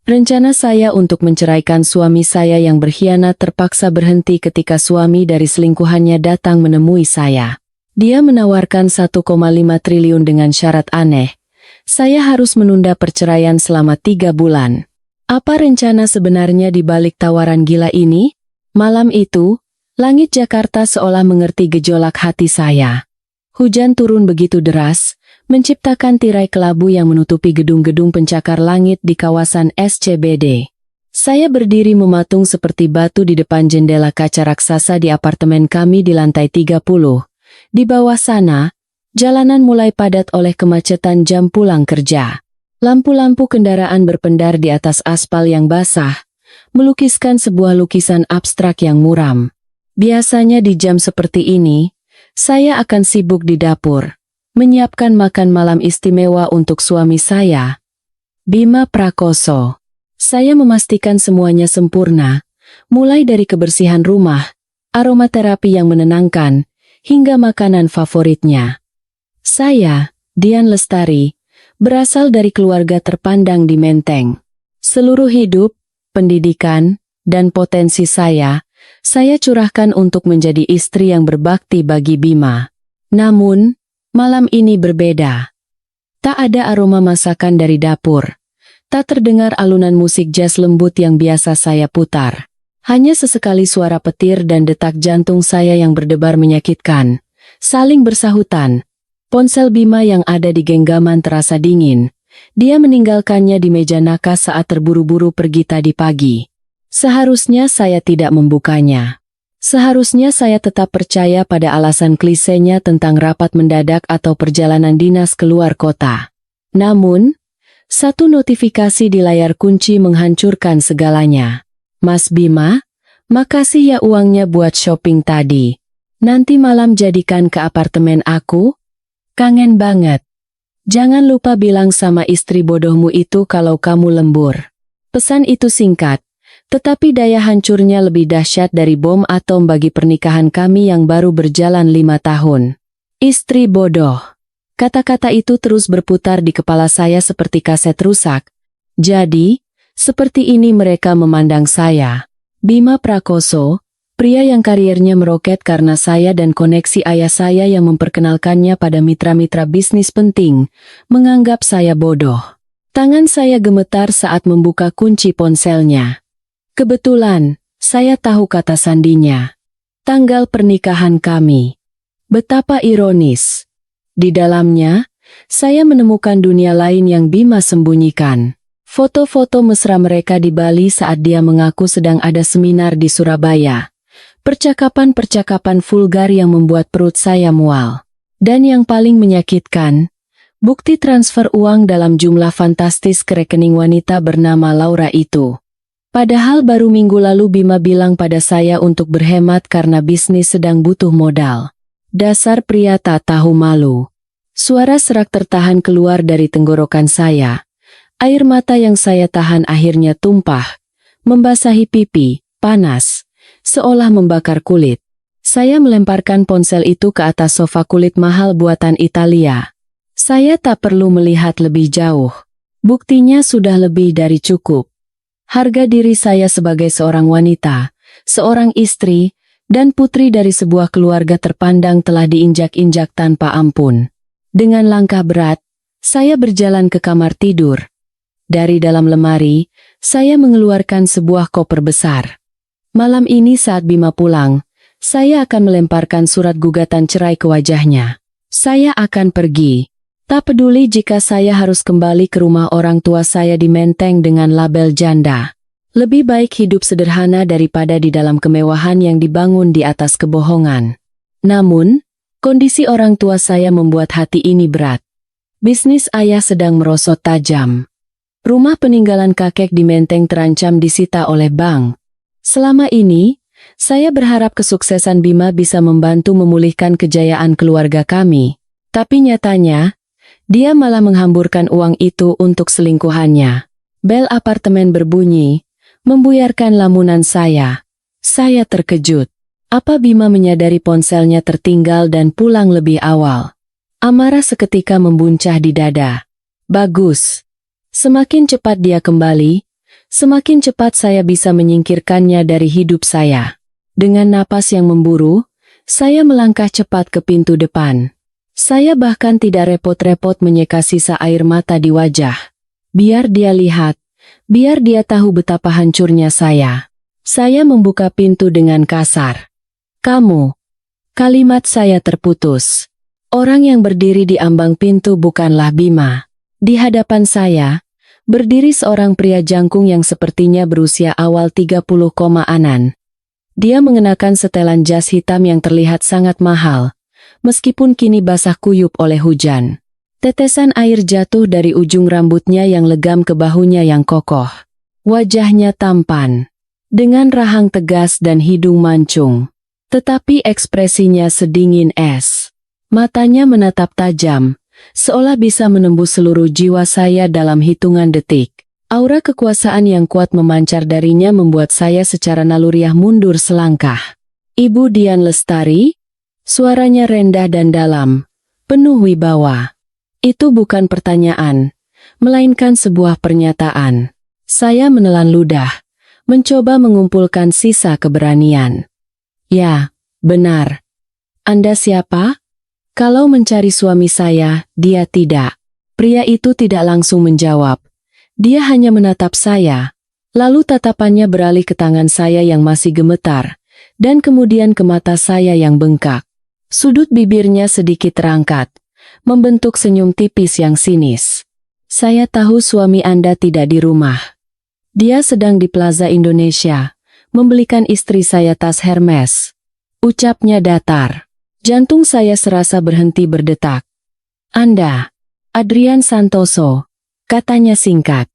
Rencana saya untuk menceraikan suami saya yang berkhianat terpaksa berhenti ketika suami dari selingkuhannya datang menemui saya. Dia menawarkan 1,5 triliun dengan syarat aneh. Saya harus menunda perceraian selama 3 bulan. Apa rencana sebenarnya di balik tawaran gila ini? Malam itu, langit Jakarta seolah mengerti gejolak hati saya. Hujan turun begitu deras, menciptakan tirai kelabu yang menutupi gedung-gedung pencakar langit di kawasan SCBD. Saya berdiri mematung seperti batu di depan jendela kaca raksasa di apartemen kami di lantai 30. Di bawah sana, jalanan mulai padat oleh kemacetan jam pulang kerja. Lampu-lampu kendaraan berpendar di atas aspal yang basah, melukiskan sebuah lukisan abstrak yang muram. Biasanya di jam seperti ini, saya akan sibuk di dapur, menyiapkan makan malam istimewa untuk suami saya, Bima Prakoso. Saya memastikan semuanya sempurna, mulai dari kebersihan rumah, aromaterapi yang menenangkan, hingga makanan favoritnya. Saya, Dian Lestari, berasal dari keluarga terpandang di Menteng. Seluruh hidup, pendidikan, dan potensi saya curahkan untuk menjadi istri yang berbakti bagi Bima. Namun, malam ini berbeda. Tak ada aroma masakan dari dapur. Tak terdengar alunan musik jazz lembut yang biasa saya putar. Hanya sesekali suara petir dan detak jantung saya yang berdebar menyakitkan. Saling bersahutan. Ponsel Bima yang ada di genggaman terasa dingin. Dia meninggalkannya di meja nakas saat terburu-buru pergi tadi pagi. Seharusnya saya tidak membukanya. Seharusnya saya tetap percaya pada alasan klisenya tentang rapat mendadak atau perjalanan dinas keluar kota. Namun, satu notifikasi di layar kunci menghancurkan segalanya. Mas Bima, makasih ya uangnya buat shopping tadi. Nanti malam jadikan ke apartemen aku. Kangen banget. Jangan lupa bilang sama istri bodohmu itu kalau kamu lembur. Pesan itu singkat. Tetapi daya hancurnya lebih dahsyat dari bom atom bagi pernikahan kami yang baru berjalan 5 tahun. Istri bodoh. Kata-kata itu terus berputar di kepala saya seperti kaset rusak. Jadi, seperti ini mereka memandang saya. Bima Prakoso, pria yang kariernya meroket karena saya dan koneksi ayah saya yang memperkenalkannya pada mitra-mitra bisnis penting, menganggap saya bodoh. Tangan saya gemetar saat membuka kunci ponselnya. Kebetulan, saya tahu kata sandinya. Tanggal pernikahan kami. Betapa ironis. Di dalamnya, saya menemukan dunia lain yang Bima sembunyikan. Foto-foto mesra mereka di Bali saat dia mengaku sedang ada seminar di Surabaya. Percakapan-percakapan vulgar yang membuat perut saya mual. Dan yang paling menyakitkan, bukti transfer uang dalam jumlah fantastis ke rekening wanita bernama Laura itu. Padahal baru minggu lalu Bima bilang pada saya untuk berhemat karena bisnis sedang butuh modal. Dasar pria tak tahu malu. Suara serak tertahan keluar dari tenggorokan saya. Air mata yang saya tahan akhirnya tumpah, membasahi pipi, panas, seolah membakar kulit. Saya melemparkan ponsel itu ke atas sofa kulit mahal buatan Italia. Saya tak perlu melihat lebih jauh. Buktinya sudah lebih dari cukup. Harga diri saya sebagai seorang wanita, seorang istri, dan putri dari sebuah keluarga terpandang telah diinjak-injak tanpa ampun. Dengan langkah berat, saya berjalan ke kamar tidur. Dari dalam lemari, saya mengeluarkan sebuah koper besar. Malam ini saat Bima pulang, saya akan melemparkan surat gugatan cerai ke wajahnya. Saya akan pergi. Tak peduli jika saya harus kembali ke rumah orang tua saya di Menteng dengan label janda. Lebih baik hidup sederhana daripada di dalam kemewahan yang dibangun di atas kebohongan. Namun, kondisi orang tua saya membuat hati ini berat. Bisnis ayah sedang merosot tajam. Rumah peninggalan kakek di Menteng terancam disita oleh bank. Selama ini, saya berharap kesuksesan Bima bisa membantu memulihkan kejayaan keluarga kami. Tapi nyatanya, dia malah menghamburkan uang itu untuk selingkuhannya. Bel apartemen berbunyi, membuyarkan lamunan saya. Saya terkejut. Apa Bima menyadari ponselnya tertinggal dan pulang lebih awal? Amarah seketika membuncah di dada. Bagus. Semakin cepat dia kembali, Semakin cepat saya bisa menyingkirkannya dari hidup saya. Dengan napas yang memburu, saya melangkah cepat ke pintu depan. Saya bahkan tidak repot-repot menyeka sisa air mata di wajah. Biar dia lihat, biar dia tahu betapa hancurnya saya. Saya membuka pintu dengan kasar. Kamu. Kalimat saya terputus. Orang yang berdiri di ambang pintu bukanlah Bima. Di hadapan saya, berdiri seorang pria jangkung yang sepertinya berusia awal 30-an. Dia mengenakan setelan jas hitam yang terlihat sangat mahal, meskipun kini basah kuyup oleh hujan. Tetesan air jatuh dari ujung rambutnya yang legam ke bahunya yang kokoh. Wajahnya tampan, dengan rahang tegas dan hidung mancung. Tetapi ekspresinya sedingin es. Matanya menatap tajam, seolah bisa menembus seluruh jiwa saya dalam hitungan detik. Aura kekuasaan yang kuat memancar darinya membuat saya secara naluriah mundur selangkah. Ibu Dian Lestari? Suaranya rendah dan dalam, penuh wibawa. Itu bukan pertanyaan, melainkan sebuah pernyataan. Saya menelan ludah, mencoba mengumpulkan sisa keberanian. Ya, benar. Anda siapa? Kalau mencari suami saya, dia tidak. Pria itu tidak langsung menjawab. Dia hanya menatap saya. Lalu tatapannya beralih ke tangan saya yang masih gemetar, dan kemudian ke mata saya yang bengkak. Sudut bibirnya sedikit terangkat, membentuk senyum tipis yang sinis. Saya tahu suami Anda tidak di rumah. Dia sedang di Plaza Indonesia, membelikan istri saya tas Hermes. Ucapnya datar. Jantung saya serasa berhenti berdetak. Anda, Adrian Santoso, katanya singkat.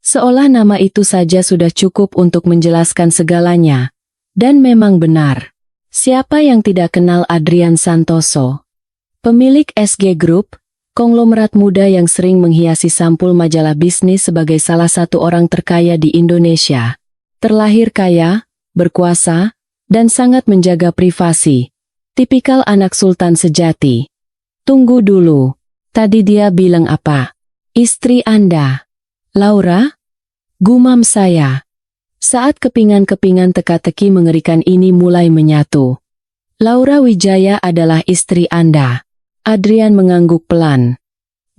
Seolah nama itu saja sudah cukup untuk menjelaskan segalanya. Dan memang benar. Siapa yang tidak kenal Adrian Santoso? Pemilik SG Group, konglomerat muda yang sering menghiasi sampul majalah bisnis sebagai salah satu orang terkaya di Indonesia. Terlahir kaya, berkuasa, dan sangat menjaga privasi. Tipikal anak sultan sejati. Tunggu dulu. Tadi dia bilang apa? Istri Anda. Laura? Gumam saya. Saat kepingan-kepingan teka-teki mengerikan ini mulai menyatu. Laura Wijaya adalah istri Anda. Adrian mengangguk pelan.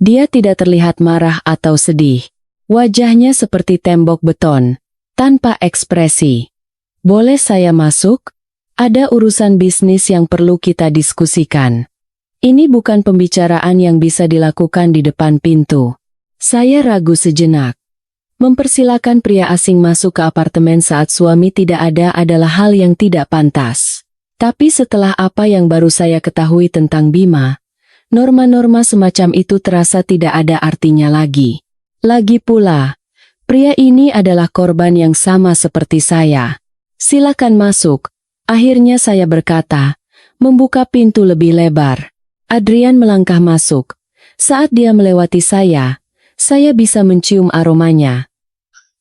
Dia tidak terlihat marah atau sedih. Wajahnya seperti tembok beton, tanpa ekspresi. Boleh saya masuk? Ada urusan bisnis yang perlu kita diskusikan. Ini bukan pembicaraan yang bisa dilakukan di depan pintu. Saya ragu sejenak. Mempersilakan pria asing masuk ke apartemen saat suami tidak ada adalah hal yang tidak pantas. Tapi setelah apa yang baru saya ketahui tentang Bima, norma-norma semacam itu terasa tidak ada artinya lagi. Lagi pula, pria ini adalah korban yang sama seperti saya. Silakan masuk. Akhirnya saya berkata, membuka pintu lebih lebar. Adrian melangkah masuk. Saat dia melewati saya bisa mencium aromanya.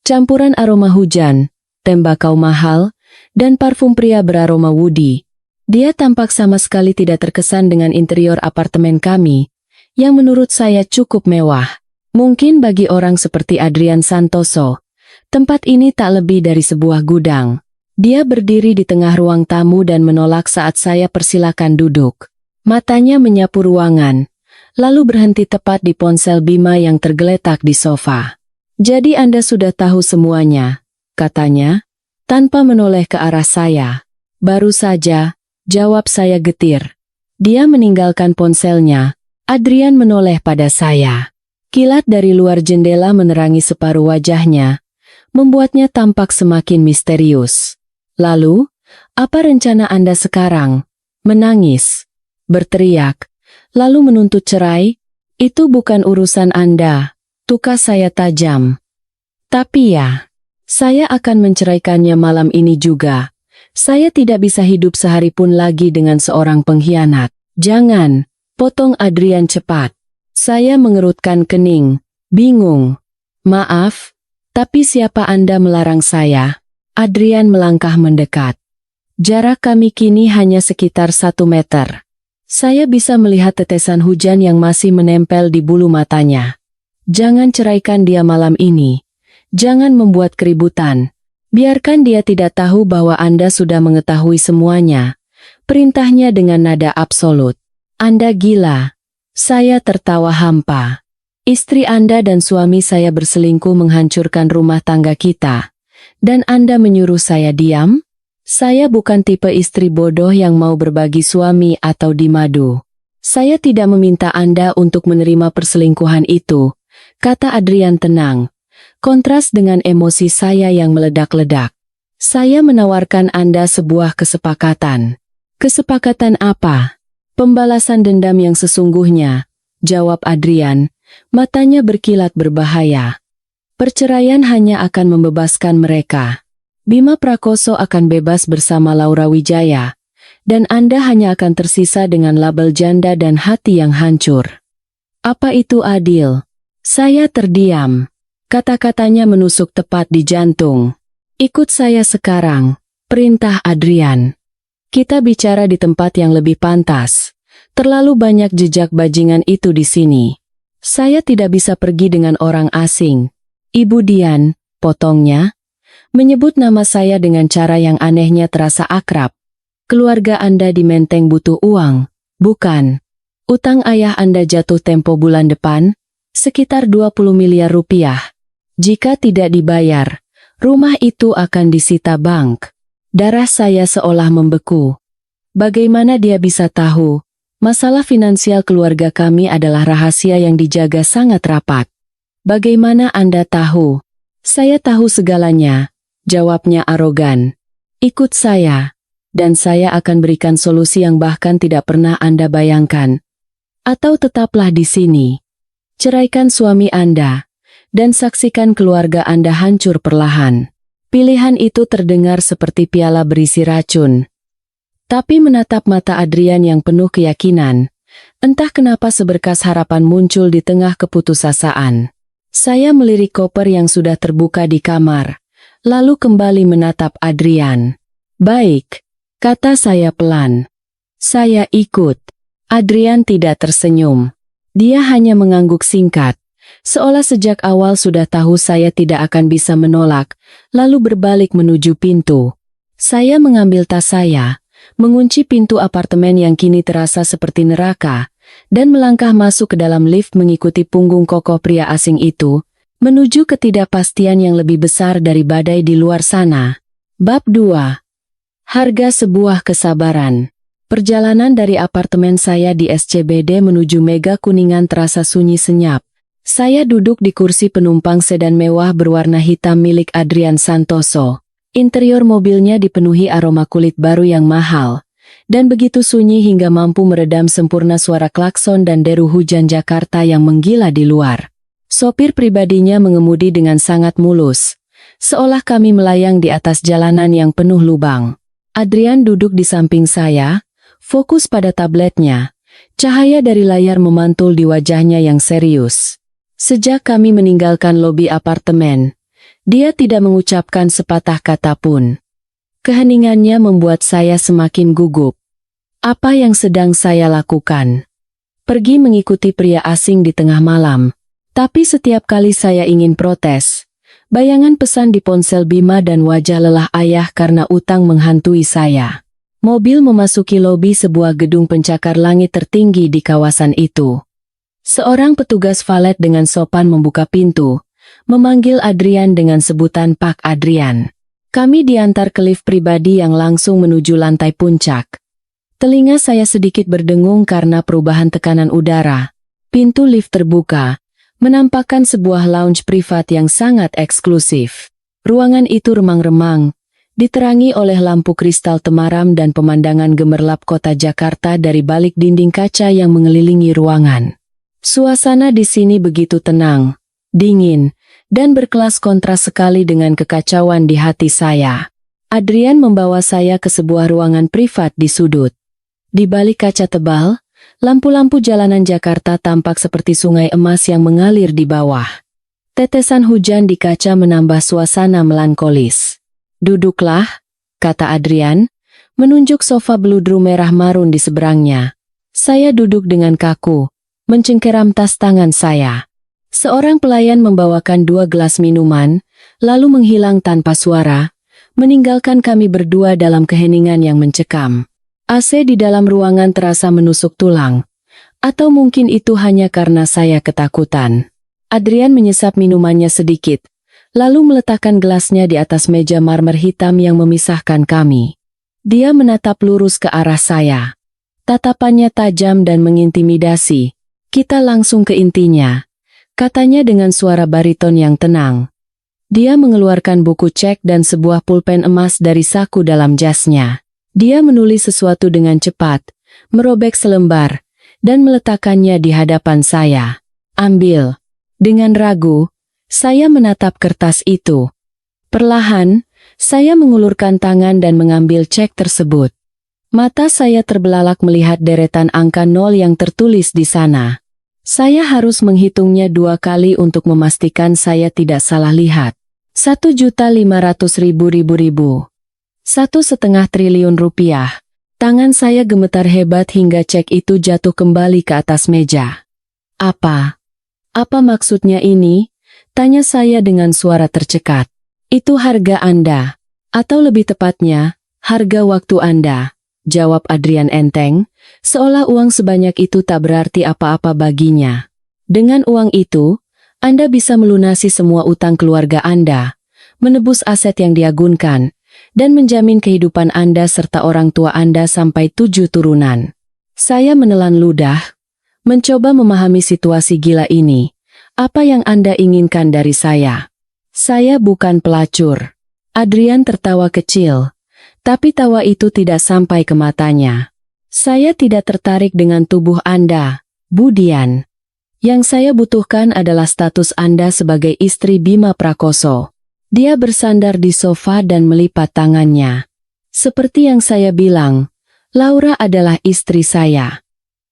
Campuran aroma hujan, tembakau mahal, dan parfum pria beraroma woody. Dia tampak sama sekali tidak terkesan dengan interior apartemen kami, yang menurut saya cukup mewah. Mungkin bagi orang seperti Adrian Santoso, tempat ini tak lebih dari sebuah gudang. Dia berdiri di tengah ruang tamu dan menolak saat saya persilakan duduk. Matanya menyapu ruangan, lalu berhenti tepat di ponsel Bima yang tergeletak di sofa. Jadi Anda sudah tahu semuanya, katanya, tanpa menoleh ke arah saya. Baru saja, jawab saya getir. Dia meninggalkan ponselnya. Adrian menoleh pada saya. Kilat dari luar jendela menerangi separuh wajahnya, membuatnya tampak semakin misterius. Lalu, apa rencana Anda sekarang? Menangis, berteriak, lalu menuntut cerai? Itu bukan urusan Anda, tukas saya tajam. Tapi ya, saya akan menceraikannya malam ini juga. Saya tidak bisa hidup sehari pun lagi dengan seorang pengkhianat. Jangan, potong Adrian cepat. Saya mengerutkan kening, bingung. Maaf, tapi siapa Anda melarang saya? Adrian melangkah mendekat. Jarak kami kini hanya sekitar 1 meter. Saya bisa melihat tetesan hujan yang masih menempel di bulu matanya. Jangan ceraikan dia malam ini. Jangan membuat keributan. Biarkan dia tidak tahu bahwa Anda sudah mengetahui semuanya. Perintahnya dengan nada absolut. Anda gila. Saya tertawa hampa. Istri Anda dan suami saya berselingkuh menghancurkan rumah tangga kita. Dan Anda menyuruh saya diam? Saya bukan tipe istri bodoh yang mau berbagi suami atau dimadu. Saya tidak meminta Anda untuk menerima perselingkuhan itu, kata Adrian tenang. Kontras dengan emosi saya yang meledak-ledak. Saya menawarkan Anda sebuah kesepakatan. Kesepakatan apa? Pembalasan dendam yang sesungguhnya, jawab Adrian, matanya berkilat berbahaya. Perceraian hanya akan membebaskan mereka. Bima Prakoso akan bebas bersama Laura Wijaya, dan Anda hanya akan tersisa dengan label janda dan hati yang hancur. Apa itu adil? Saya terdiam. Kata-katanya menusuk tepat di jantung. Ikut saya sekarang, perintah Adrian. Kita bicara di tempat yang lebih pantas. Terlalu banyak jejak bajingan itu di sini. Saya tidak bisa pergi dengan orang asing. Ibu Dian, potongnya, menyebut nama saya dengan cara yang anehnya terasa akrab. Keluarga Anda di Menteng butuh uang, bukan? Utang ayah Anda jatuh tempo bulan depan, sekitar 20 miliar rupiah. Jika tidak dibayar, rumah itu akan disita bank. Darah saya seolah membeku. Bagaimana dia bisa tahu? Masalah finansial keluarga kami adalah rahasia yang dijaga sangat rapat. Bagaimana Anda tahu? Saya tahu segalanya, jawabnya arogan. Ikut saya, dan saya akan berikan solusi yang bahkan tidak pernah Anda bayangkan. Atau tetaplah di sini. Ceraikan suami Anda, dan saksikan keluarga Anda hancur perlahan. Pilihan itu terdengar seperti piala berisi racun. Tapi menatap mata Adrian yang penuh keyakinan, entah kenapa seberkas harapan muncul di tengah keputusasaan. Saya melirik koper yang sudah terbuka di kamar, lalu kembali menatap Adrian. Baik, kata saya pelan. Saya ikut. Adrian tidak tersenyum. Dia hanya mengangguk singkat, seolah sejak awal sudah tahu saya tidak akan bisa menolak, lalu berbalik menuju pintu. Saya mengambil tas saya, mengunci pintu apartemen yang kini terasa seperti neraka, dan melangkah masuk ke dalam lift mengikuti punggung kokoh pria asing itu, menuju ketidakpastian yang lebih besar dari badai di luar sana. Bab 2. Harga sebuah kesabaran. Perjalanan dari apartemen saya di SCBD menuju Mega Kuningan terasa sunyi senyap. Saya duduk di kursi penumpang sedan mewah berwarna hitam milik Adrian Santoso. Interior mobilnya dipenuhi aroma kulit baru yang mahal, dan begitu sunyi hingga mampu meredam sempurna suara klakson dan deru hujan Jakarta yang menggila di luar. Sopir pribadinya mengemudi dengan sangat mulus, seolah kami melayang di atas jalanan yang penuh lubang. Adrian duduk di samping saya, fokus pada tabletnya. Cahaya dari layar memantul di wajahnya yang serius. Sejak kami meninggalkan lobi apartemen, dia tidak mengucapkan sepatah kata pun. Keheningannya membuat saya semakin gugup. Apa yang sedang saya lakukan? Pergi mengikuti pria asing di tengah malam. Tapi setiap kali saya ingin protes, bayangan pesan di ponsel Bima dan wajah lelah ayah karena utang menghantui saya. Mobil memasuki lobi sebuah gedung pencakar langit tertinggi di kawasan itu. Seorang petugas valet dengan sopan membuka pintu, memanggil Adrian dengan sebutan Pak Adrian. Kami diantar ke lift pribadi yang langsung menuju lantai puncak. Telinga saya sedikit berdengung karena perubahan tekanan udara. Pintu lift terbuka, menampakkan sebuah lounge privat yang sangat eksklusif. Ruangan itu remang-remang, diterangi oleh lampu kristal temaram dan pemandangan gemerlap kota Jakarta dari balik dinding kaca yang mengelilingi ruangan. Suasana di sini begitu tenang, dingin, dan berkelas kontras sekali dengan kekacauan di hati saya. Adrian membawa saya ke sebuah ruangan privat di sudut. Di balik kaca tebal, lampu-lampu jalanan Jakarta tampak seperti sungai emas yang mengalir di bawah. Tetesan hujan di kaca menambah suasana melankolis. Duduklah, kata Adrian, menunjuk sofa beludru merah marun di seberangnya. Saya duduk dengan kaku, mencengkeram tas tangan saya. Seorang pelayan membawakan 2 gelas minuman, lalu menghilang tanpa suara, meninggalkan kami berdua dalam keheningan yang mencekam. AC di dalam ruangan terasa menusuk tulang. Atau mungkin itu hanya karena saya ketakutan. Adrian menyesap minumannya sedikit, lalu meletakkan gelasnya di atas meja marmer hitam yang memisahkan kami. Dia menatap lurus ke arah saya. Tatapannya tajam dan mengintimidasi. Kita langsung ke intinya, katanya dengan suara bariton yang tenang. Dia mengeluarkan buku cek dan sebuah pulpen emas dari saku dalam jasnya. Dia menulis sesuatu dengan cepat, merobek selembar, dan meletakkannya di hadapan saya. Ambil. Dengan ragu, saya menatap kertas itu. Perlahan, saya mengulurkan tangan dan mengambil cek tersebut. Mata saya terbelalak melihat deretan angka 0 yang tertulis di sana. Saya harus menghitungnya 2 kali untuk memastikan saya tidak salah lihat. 1.500.000. 1,5 triliun rupiah. Tangan saya gemetar hebat hingga cek itu jatuh kembali ke atas meja. Apa maksudnya ini? Tanya saya dengan suara tercekat. Itu harga Anda. Atau lebih tepatnya, harga waktu Anda. Jawab Adrian enteng, seolah uang sebanyak itu tak berarti apa-apa baginya. Dengan uang itu, Anda bisa melunasi semua utang keluarga Anda, menebus aset yang diagunkan, dan menjamin kehidupan Anda serta orang tua Anda sampai 7 turunan. Saya menelan ludah, mencoba memahami situasi gila ini. Apa yang Anda inginkan dari saya? Saya bukan pelacur. Adrian tertawa kecil. Tapi tawa itu tidak sampai ke matanya. Saya tidak tertarik dengan tubuh Anda, Bu Dian. Yang saya butuhkan adalah status Anda sebagai istri Bima Prakoso. Dia bersandar di sofa dan melipat tangannya. Seperti yang saya bilang, Laura adalah istri saya.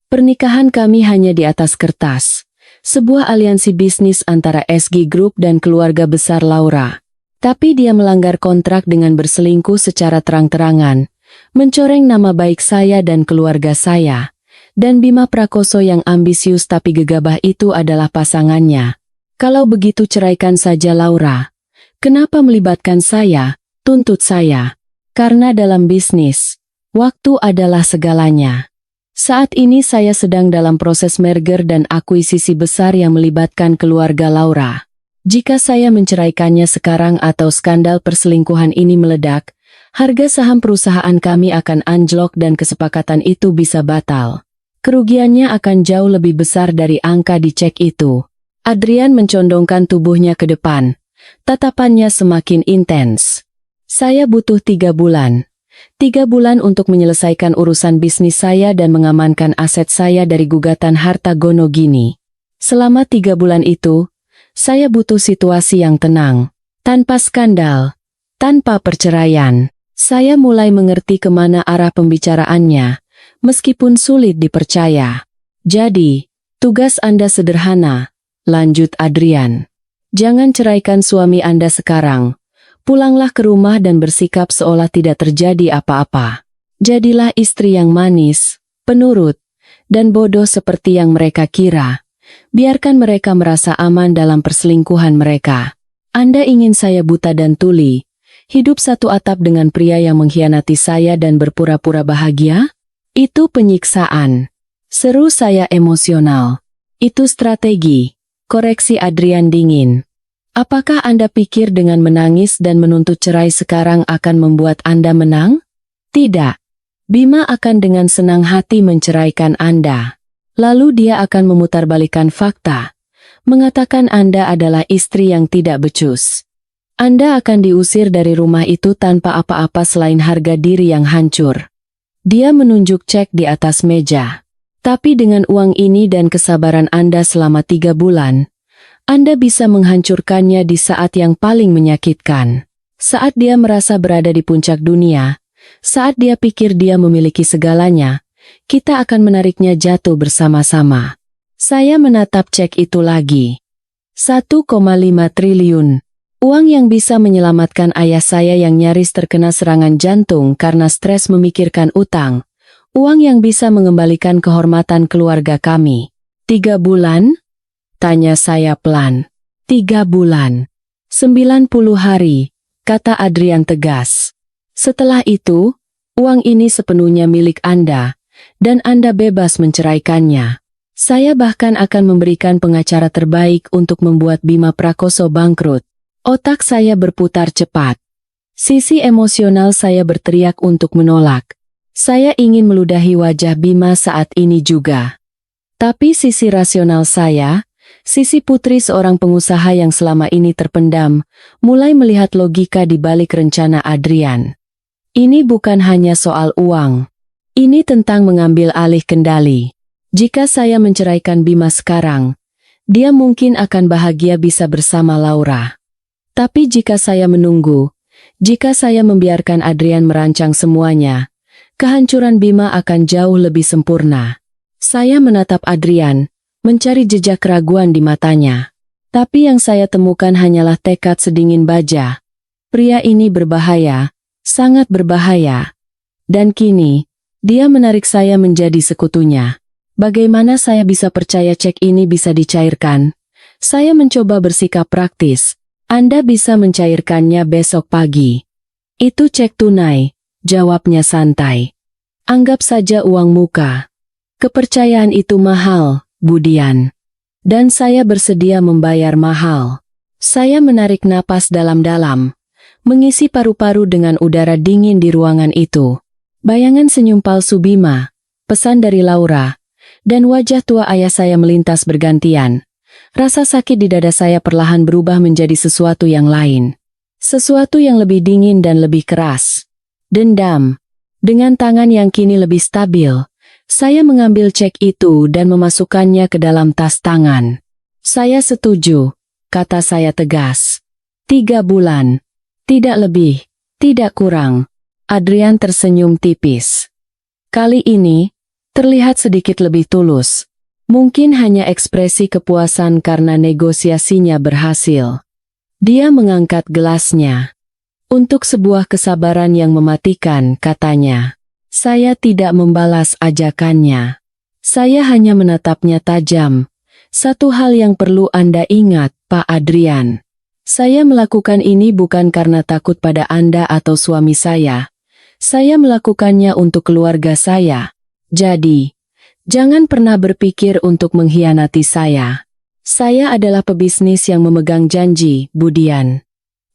Pernikahan kami hanya di atas kertas. Sebuah aliansi bisnis antara SG Group dan keluarga besar Laura. Tapi dia melanggar kontrak dengan berselingkuh secara terang-terangan, mencoreng nama baik saya dan keluarga saya. Dan Bima Prakoso yang ambisius tapi gegabah itu adalah pasangannya. Kalau begitu ceraikan saja Laura. Kenapa melibatkan saya? Tuntut saya. Karena dalam bisnis, waktu adalah segalanya. Saat ini saya sedang dalam proses merger dan akuisisi besar yang melibatkan keluarga Laura. Jika saya menceraikannya sekarang atau skandal perselingkuhan ini meledak, harga saham perusahaan kami akan anjlok dan kesepakatan itu bisa batal. Kerugiannya akan jauh lebih besar dari angka di cek itu. Adrian mencondongkan tubuhnya ke depan. Tatapannya semakin intens. Saya butuh 3 bulan. 3 bulan untuk menyelesaikan urusan bisnis saya dan mengamankan aset saya dari gugatan harta gono gini. Selama 3 bulan itu, saya butuh situasi yang tenang, tanpa skandal, tanpa perceraian. Saya mulai mengerti kemana arah pembicaraannya, meskipun sulit dipercaya. Jadi, tugas Anda sederhana, lanjut Adrian. Jangan ceraikan suami Anda sekarang. Pulanglah ke rumah dan bersikap seolah tidak terjadi apa-apa. Jadilah istri yang manis, penurut, dan bodoh seperti yang mereka kira. Biarkan mereka merasa aman dalam perselingkuhan mereka. Anda ingin saya buta dan tuli, hidup satu atap dengan pria yang mengkhianati saya dan berpura-pura bahagia? Itu penyiksaan. Seru saya emosional. Itu strategi. Koreksi Adrian dingin. Apakah Anda pikir dengan menangis dan menuntut cerai sekarang akan membuat Anda menang? Tidak. Bima akan dengan senang hati menceraikan Anda. Lalu dia akan memutarbalikkan fakta, mengatakan Anda adalah istri yang tidak becus. Anda akan diusir dari rumah itu tanpa apa-apa selain harga diri yang hancur. Dia menunjuk cek di atas meja. Tapi dengan uang ini dan kesabaran Anda selama 3 bulan, Anda bisa menghancurkannya di saat yang paling menyakitkan. Saat dia merasa berada di puncak dunia, saat dia pikir dia memiliki segalanya, kita akan menariknya jatuh bersama-sama. Saya menatap cek itu lagi. 1,5 triliun. Uang yang bisa menyelamatkan ayah saya yang nyaris terkena serangan jantung karena stres memikirkan utang. Uang yang bisa mengembalikan kehormatan keluarga kami. 3 bulan? Tanya saya pelan. 3 bulan. 90 hari, kata Adrian tegas. Setelah itu, uang ini sepenuhnya milik Anda, dan Anda bebas menceraikannya. Saya bahkan akan memberikan pengacara terbaik untuk membuat Bima Prakoso bangkrut. Otak saya berputar cepat. Sisi emosional saya berteriak untuk menolak. Saya ingin meludahi wajah Bima saat ini juga. Tapi sisi rasional saya, sisi putri seorang pengusaha yang selama ini terpendam, mulai melihat logika di balik rencana Adrian. Ini bukan hanya soal uang. Ini tentang mengambil alih kendali. Jika saya menceraikan Bima sekarang, dia mungkin akan bahagia bisa bersama Laura. Tapi jika saya menunggu, jika saya membiarkan Adrian merancang semuanya, kehancuran Bima akan jauh lebih sempurna. Saya menatap Adrian, mencari jejak keraguan di matanya. Tapi yang saya temukan hanyalah tekad sedingin baja. Pria ini berbahaya, sangat berbahaya. Dan kini, dia menarik saya menjadi sekutunya. Bagaimana saya bisa percaya cek ini bisa dicairkan? Saya mencoba bersikap praktis. Anda bisa mencairkannya besok pagi. Itu cek tunai, jawabnya santai. Anggap saja uang muka. Kepercayaan itu mahal, Budian. Dan saya bersedia membayar mahal. Saya menarik napas dalam-dalam, mengisi paru-paru dengan udara dingin di ruangan itu. Bayangan senyum palsu Bima, pesan dari Laura, dan wajah tua ayah saya melintas bergantian. Rasa sakit di dada saya perlahan berubah menjadi sesuatu yang lain. Sesuatu yang lebih dingin dan lebih keras. Dendam. Dengan tangan yang kini lebih stabil, saya mengambil cek itu dan memasukkannya ke dalam tas tangan. Saya setuju, kata saya tegas. 3 bulan. Tidak lebih, tidak kurang. Adrian tersenyum tipis. Kali ini, terlihat sedikit lebih tulus. Mungkin hanya ekspresi kepuasan karena negosiasinya berhasil. Dia mengangkat gelasnya. Untuk sebuah kesabaran yang mematikan, katanya. Saya tidak membalas ajakannya. Saya hanya menatapnya tajam. Satu hal yang perlu Anda ingat, Pak Adrian. Saya melakukan ini bukan karena takut pada Anda atau suami saya. Saya melakukannya untuk keluarga saya. Jadi, jangan pernah berpikir untuk mengkhianati saya. Saya adalah pebisnis yang memegang janji, Budian.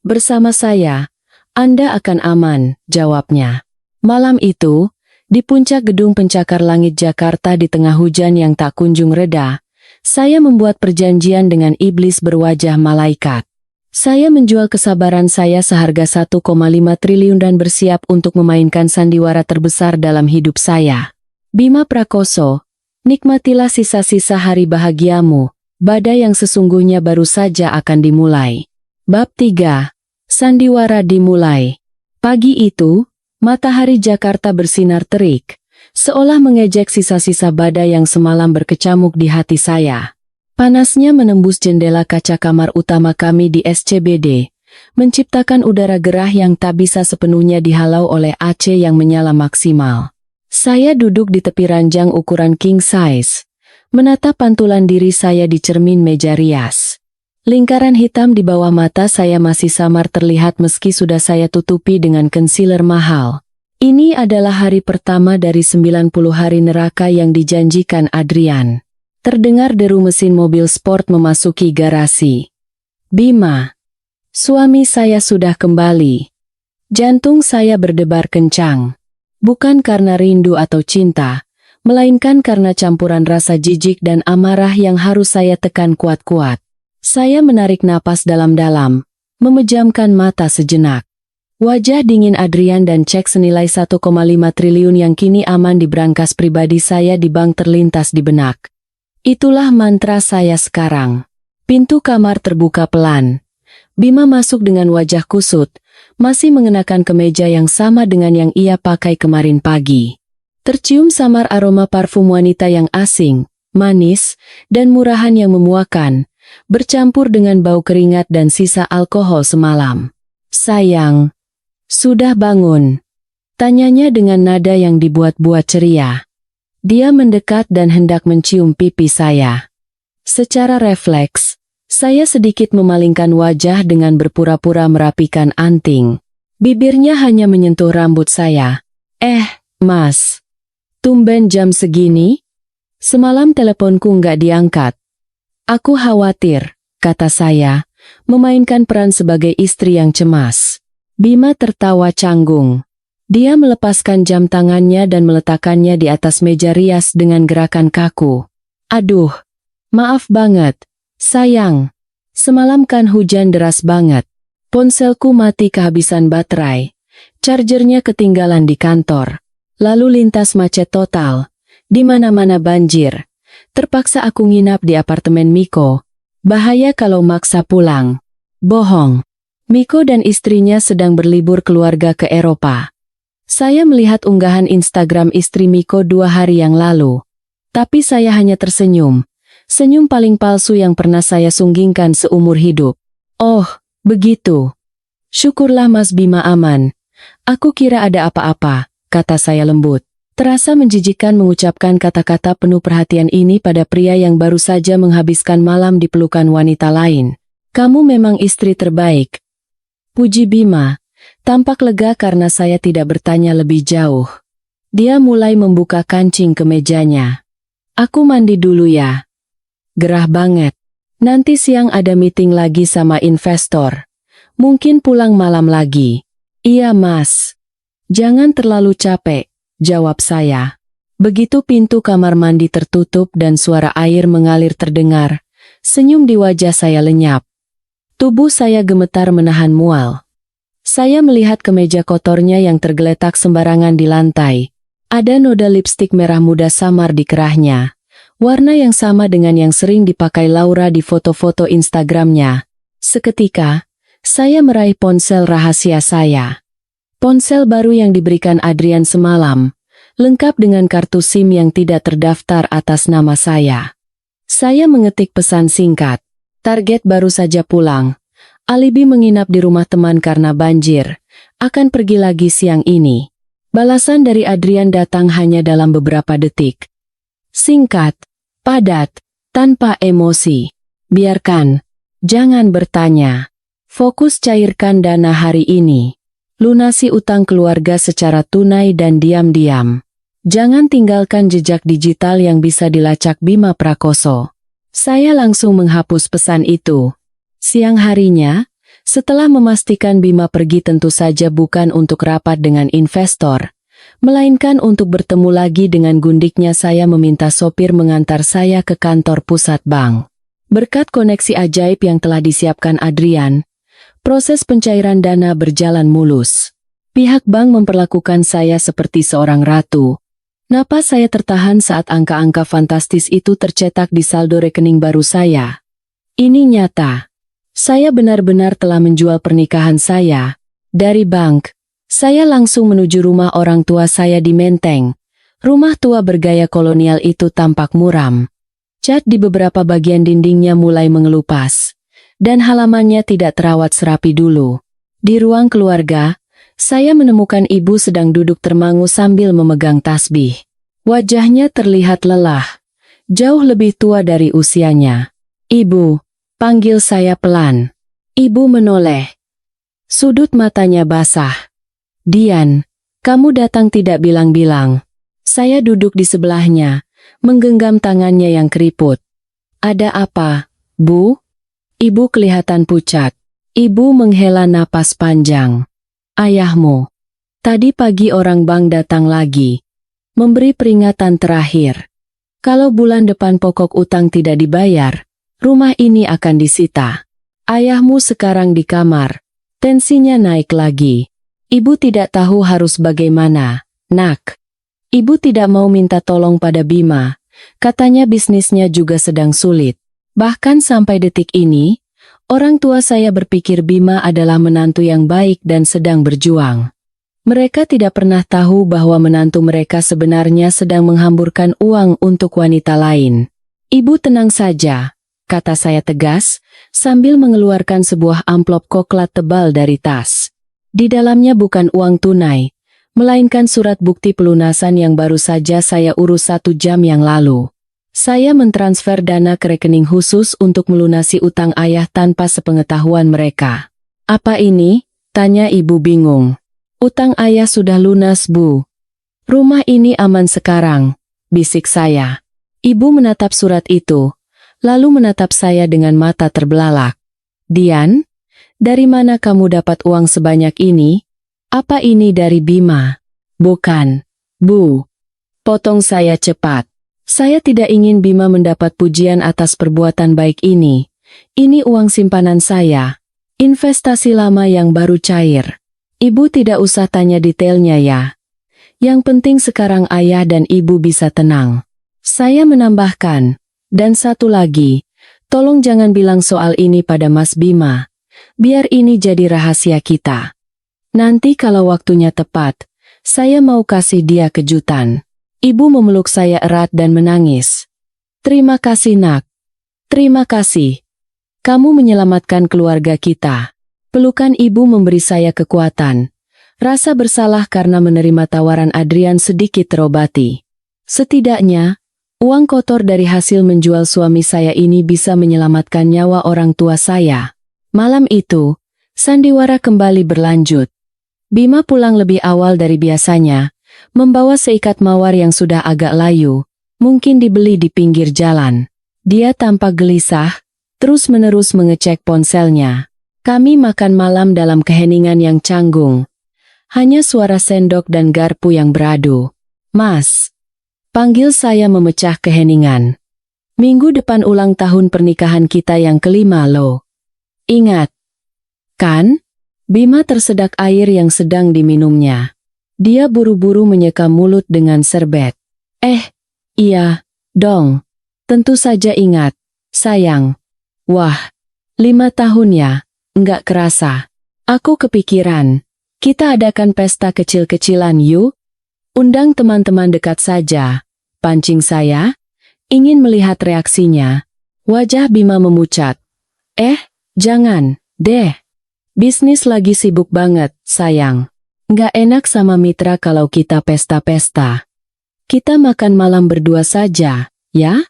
Bersama saya, Anda akan aman, jawabnya. Malam itu, di puncak gedung pencakar langit Jakarta di tengah hujan yang tak kunjung reda, saya membuat perjanjian dengan iblis berwajah malaikat. Saya menjual kesabaran saya seharga 1,5 triliun dan bersiap untuk memainkan sandiwara terbesar dalam hidup saya. Bima Prakoso, nikmatilah sisa-sisa hari bahagiamu, badai yang sesungguhnya baru saja akan dimulai. Bab 3. Sandiwara dimulai. Pagi itu, matahari Jakarta bersinar terik, seolah mengejek sisa-sisa badai yang semalam berkecamuk di hati saya. Panasnya menembus jendela kaca kamar utama kami di SCBD, menciptakan udara gerah yang tak bisa sepenuhnya dihalau oleh AC yang menyala maksimal. Saya duduk di tepi ranjang ukuran king size, menatap pantulan diri saya di cermin meja rias. Lingkaran hitam di bawah mata saya masih samar terlihat meski sudah saya tutupi dengan concealer mahal. Ini adalah hari pertama dari 90 hari neraka yang dijanjikan Adrian. Terdengar deru mesin mobil sport memasuki garasi. Bima. Suami saya sudah kembali. Jantung saya berdebar kencang. Bukan karena rindu atau cinta, melainkan karena campuran rasa jijik dan amarah yang harus saya tekan kuat-kuat. Saya menarik napas dalam-dalam, memejamkan mata sejenak. Wajah dingin Adrian dan cek senilai 1,5 triliun yang kini aman di brankas pribadi saya di bank terlintas di benak. Itulah mantra saya sekarang. Pintu kamar terbuka pelan. Bima masuk dengan wajah kusut, masih mengenakan kemeja yang sama dengan yang ia pakai kemarin pagi. Tercium samar aroma parfum wanita yang asing, manis, dan murahan yang memuakan, bercampur dengan bau keringat dan sisa alkohol semalam. Sayang, sudah bangun? Tanyanya dengan nada yang dibuat-buat ceria. Dia mendekat dan hendak mencium pipi saya. Secara refleks, Saya sedikit memalingkan wajah dengan berpura-pura merapikan anting. Bibirnya hanya menyentuh rambut saya. Mas. Tumben jam segini? Semalam teleponku nggak diangkat. Aku khawatir, kata saya, memainkan peran sebagai istri yang cemas. Bima tertawa canggung. Dia melepaskan jam tangannya dan meletakkannya di atas meja rias dengan gerakan kaku. Aduh, maaf banget, sayang. Semalam kan hujan deras banget. Ponselku mati kehabisan baterai. Chargernya ketinggalan di kantor. Lalu lintas macet total. Di mana-mana banjir. Terpaksa aku nginap di apartemen Miko. Bahaya kalau maksa pulang. Bohong. Miko dan istrinya sedang berlibur keluarga ke Eropa. Saya melihat unggahan Instagram istri Miko 2 hari yang lalu. Tapi saya hanya tersenyum. Senyum paling palsu yang pernah saya sunggingkan seumur hidup. Oh, begitu. Syukurlah Mas Bima aman. Aku kira ada apa-apa, kata saya lembut. Terasa menjijikkan mengucapkan kata-kata penuh perhatian ini pada pria yang baru saja menghabiskan malam di pelukan wanita lain. Kamu memang istri terbaik. Puji Bima. Tampak lega karena saya tidak bertanya lebih jauh. Dia mulai membuka kancing ke mejanya. Aku mandi dulu ya. Gerah banget. Nanti siang ada meeting lagi sama investor. Mungkin pulang malam lagi. Iya Mas. Jangan terlalu capek, jawab saya. Begitu pintu kamar mandi tertutup dan suara air mengalir terdengar, senyum di wajah saya lenyap. Tubuh saya gemetar menahan mual. Saya melihat kemeja kotornya yang tergeletak sembarangan di lantai. Ada noda lipstik merah muda samar di kerahnya. Warna yang sama dengan yang sering dipakai Laura di foto-foto Instagramnya. Seketika, saya meraih ponsel rahasia saya. Ponsel baru yang diberikan Adrian semalam, lengkap dengan kartu SIM yang tidak terdaftar atas nama saya. Saya mengetik pesan singkat. Target baru saja pulang. Alibi menginap di rumah teman karena banjir. Akan pergi lagi siang ini. Balasan dari Adrian datang hanya dalam beberapa detik. Singkat, padat, tanpa emosi. Biarkan, jangan bertanya. Fokus cairkan dana hari ini. Lunasi utang keluarga secara tunai dan diam-diam. Jangan tinggalkan jejak digital yang bisa dilacak Bima Prakoso. Saya langsung menghapus pesan itu. Siang harinya, setelah memastikan Bima pergi tentu saja bukan untuk rapat dengan investor, melainkan untuk bertemu lagi dengan gundiknya, saya meminta sopir mengantar saya ke kantor pusat bank. Berkat koneksi ajaib yang telah disiapkan Adrian, proses pencairan dana berjalan mulus. Pihak bank memperlakukan saya seperti seorang ratu. Napas saya tertahan saat angka-angka fantastis itu tercetak di saldo rekening baru saya. Ini nyata. Saya benar-benar telah menjual pernikahan saya. Dari bank, saya langsung menuju rumah orang tua saya di Menteng. Rumah tua bergaya kolonial itu tampak muram. Cat di beberapa bagian dindingnya mulai mengelupas. Dan halamannya tidak terawat serapi dulu. Di ruang keluarga, saya menemukan ibu sedang duduk termangu sambil memegang tasbih. Wajahnya terlihat lelah. Jauh lebih tua dari usianya. Ibu, panggil saya pelan. Ibu menoleh. Sudut matanya basah. Dian, kamu datang tidak bilang-bilang. Saya duduk di sebelahnya, menggenggam tangannya yang keriput. Ada apa, Bu? Ibu kelihatan pucat. Ibu menghela napas panjang. Ayahmu. Tadi pagi orang bank datang lagi. Memberi peringatan terakhir. Kalau bulan depan pokok utang tidak dibayar, rumah ini akan disita. Ayahmu sekarang di kamar. Tensinya naik lagi. Ibu tidak tahu harus bagaimana, Nak. Ibu tidak mau minta tolong pada Bima. Katanya bisnisnya juga sedang sulit. Bahkan sampai detik ini, orang tua saya berpikir Bima adalah menantu yang baik dan sedang berjuang. Mereka tidak pernah tahu bahwa menantu mereka sebenarnya sedang menghamburkan uang untuk wanita lain. Ibu tenang saja, kata saya tegas, sambil mengeluarkan sebuah amplop coklat tebal dari tas. Di dalamnya bukan uang tunai, melainkan surat bukti pelunasan yang baru saja saya urus 1 jam yang lalu. Saya mentransfer dana ke rekening khusus untuk melunasi utang ayah tanpa sepengetahuan mereka. Apa ini? Tanya ibu bingung. Utang ayah sudah lunas, Bu. Rumah ini aman sekarang, bisik saya. Ibu menatap surat itu, lalu menatap saya dengan mata terbelalak. Dian, dari mana kamu dapat uang sebanyak ini? Apa ini dari Bima? Bukan, Bu. Potong saya cepat. Saya tidak ingin Bima mendapat pujian atas perbuatan baik ini. Ini uang simpanan saya. Investasi lama yang baru cair. Ibu tidak usah tanya detailnya ya. Yang penting sekarang ayah dan ibu bisa tenang. Saya menambahkan, dan satu lagi, tolong jangan bilang soal ini pada Mas Bima. Biar ini jadi rahasia kita. Nanti kalau waktunya tepat, saya mau kasih dia kejutan. Ibu memeluk saya erat dan menangis. Terima kasih nak. Terima kasih. Kamu menyelamatkan keluarga kita. Pelukan ibu memberi saya kekuatan. Rasa bersalah karena menerima tawaran Adrian sedikit terobati. Setidaknya, uang kotor dari hasil menjual suami saya ini bisa menyelamatkan nyawa orang tua saya. Malam itu, sandiwara kembali berlanjut. Bima pulang lebih awal dari biasanya, membawa seikat mawar yang sudah agak layu, mungkin dibeli di pinggir jalan. Dia tampak gelisah, terus-menerus mengecek ponselnya. Kami makan malam dalam keheningan yang canggung. Hanya suara sendok dan garpu yang beradu. Mas, panggil saya memecah keheningan. Minggu depan ulang tahun pernikahan kita yang kelima loh. Ingat, kan? Bima tersedak air yang sedang diminumnya. Dia buru-buru menyeka mulut dengan serbet. Iya, dong. Tentu saja ingat, sayang. Wah, 5 tahun ya, enggak kerasa. Aku kepikiran. Kita adakan pesta kecil-kecilan yuk. Undang teman-teman dekat saja. Pancing saya. Ingin melihat reaksinya. Wajah Bima memucat. Jangan, deh. Bisnis lagi sibuk banget, sayang. Nggak enak sama mitra kalau kita pesta-pesta. Kita makan malam berdua saja, ya?